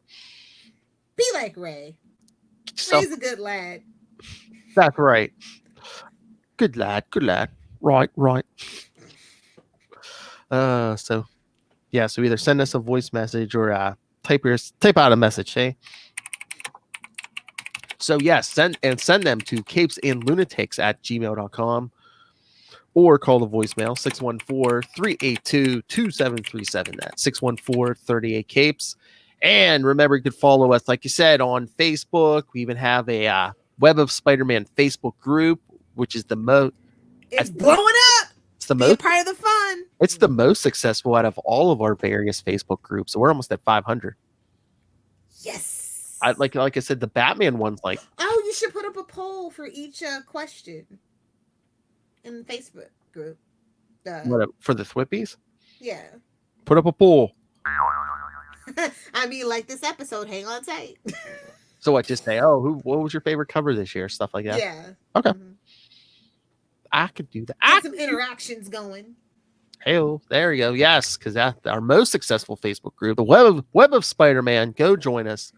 Be like Ray. So, Ray's a good lad. that's right. Good lad. Good lad. Right. So yeah, so either send us a voice message or type out a message, hey? So yes, send them to capesandlunatics@gmail.com or call the voicemail 614-382-2737. That's 614-38-CAPES. And remember, you could follow us, like you said, on Facebook. We even have a Web of Spider-Man Facebook group, which is the most. It's blowing up. It's the Be most. a part of the fun. It's the most successful out of all of our various Facebook groups. So we're almost at 500. Yes. Like I said, the Batman one's like. Oh, you should put up a poll for each question in the Facebook group. For the Thwippies? Yeah. Put up a poll. I mean, like this episode, hang on tight. So what? Just say, what was your favorite cover this year? Stuff like that. Yeah. Okay. Mm-hmm. I could do that. Get some interactions going. Hey, there you go. Yes, because that's our most successful Facebook group, the Web of Spider-Man. Go join us.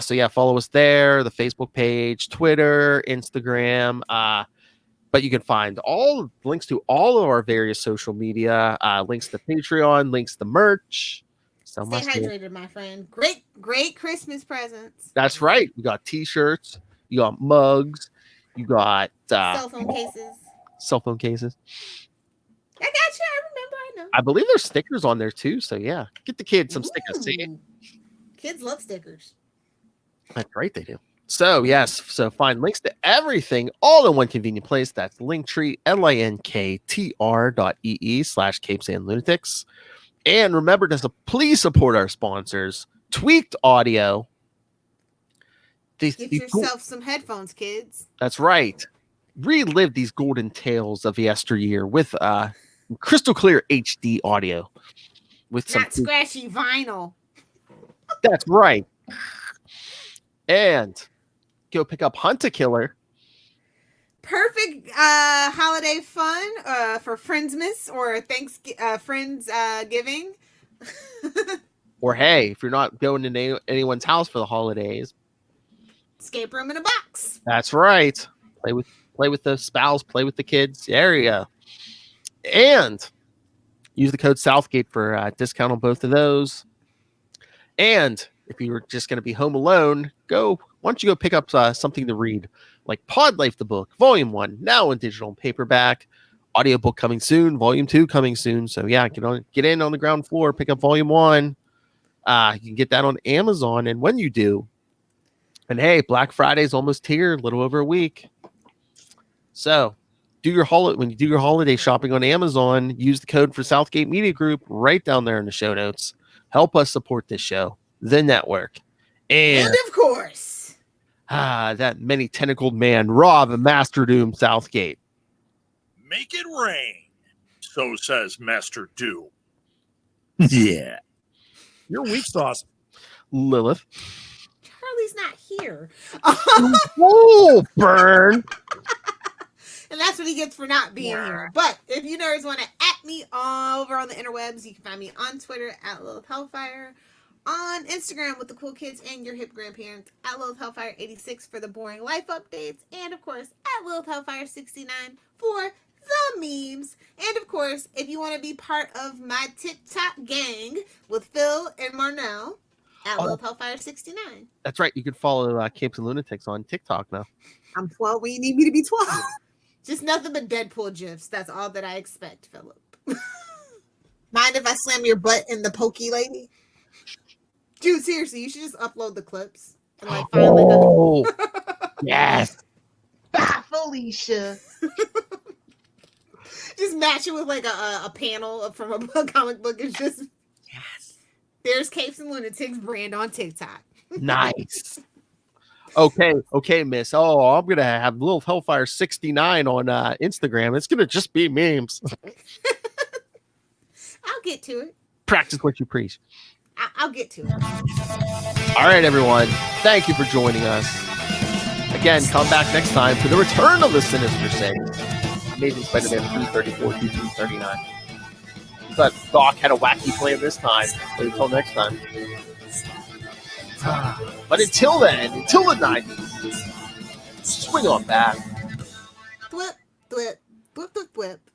So yeah, follow us there, the Facebook page, Twitter, Instagram. But you can find all links to all of our various social media, links to Patreon, links to merch. So Stay hydrated, my friend. Great Christmas presents. That's right. We got T-shirts, you got mugs, you got cell phone cases. I got you. I know. I believe there's stickers on there too. So yeah, get the kids some stickers. See? Kids love stickers. That's right, they do. So yes, so find links to everything all in one convenient place. That's Linktree, linktr.ee/capesandlunatics. And remember to please support our sponsors, Tweaked Audio. Get yourself some headphones, kids. That's right. Relive these golden tales of yesteryear with crystal clear HD audio. With Not scratchy vinyl. That's right. And go pick up Hunt a Killer. Perfect holiday fun for Friendsmas or Friendsgiving. Or hey, if you're not going to anyone's house for the holidays, escape room in a box. That's right. Play with the spouse, play with the kids. There you go. And use the code Southgate for a discount on both of those. And if you were just going to be home alone, why don't you go pick up something to read, like Pod Life the book, Volume 1, now in digital and paperback. Audiobook coming soon, Volume 2 coming soon. So yeah, get in on the ground floor, pick up Volume 1. You can get that on Amazon, and when you do, and hey, Black Friday's almost here, a little over a week. So when you do your holiday shopping on Amazon, use the code for Southgate Media Group right down there in the show notes. Help us support this show, the network, and of course, that many tentacled man, Rob and Master Doom Southgate. Make it rain, so says Master Doom. Yeah. Your weak sauce, Lilith. Charlie's not here. Oh, burn. And that's what he gets for not being here. But if you nerds want to at me over on the interwebs, you can find me on Twitter at Lilith Hellfire, on Instagram with the cool kids and your hip grandparents at Lilith Hellfire 86 for the boring life updates, and of course at Lilith Hellfire 69 for the memes. And of course, if you want to be part of my TikTok gang with Phil and Marnell at Lilith Hellfire 69. That's right. You can follow Capes and Lunatics on TikTok now. I'm 12 when you need me to be 12. Just nothing but Deadpool gifs. That's all that I expect, Philip. Mind if I slam your butt in the pokey lady? Dude, seriously, you should just upload the clips and find yes. Aisha. Just match it with like a panel from a comic book. It's just there's Capes and Lunatics brand on TikTok. Nice. Okay, miss. Oh, I'm gonna have Lilith Hellfire 69 on Instagram. It's gonna just be memes. I'll get to it. Practice what you preach. I'll get to it. All right, everyone. Thank you for joining us. Again, come back next time for the return of the Sinister Six. Amazing Spider-Man 334 to 339. But Doc had a wacky plan this time. But until next time. But until then, until the 90s, swing on back. Flip, flip, flip, flip, flip.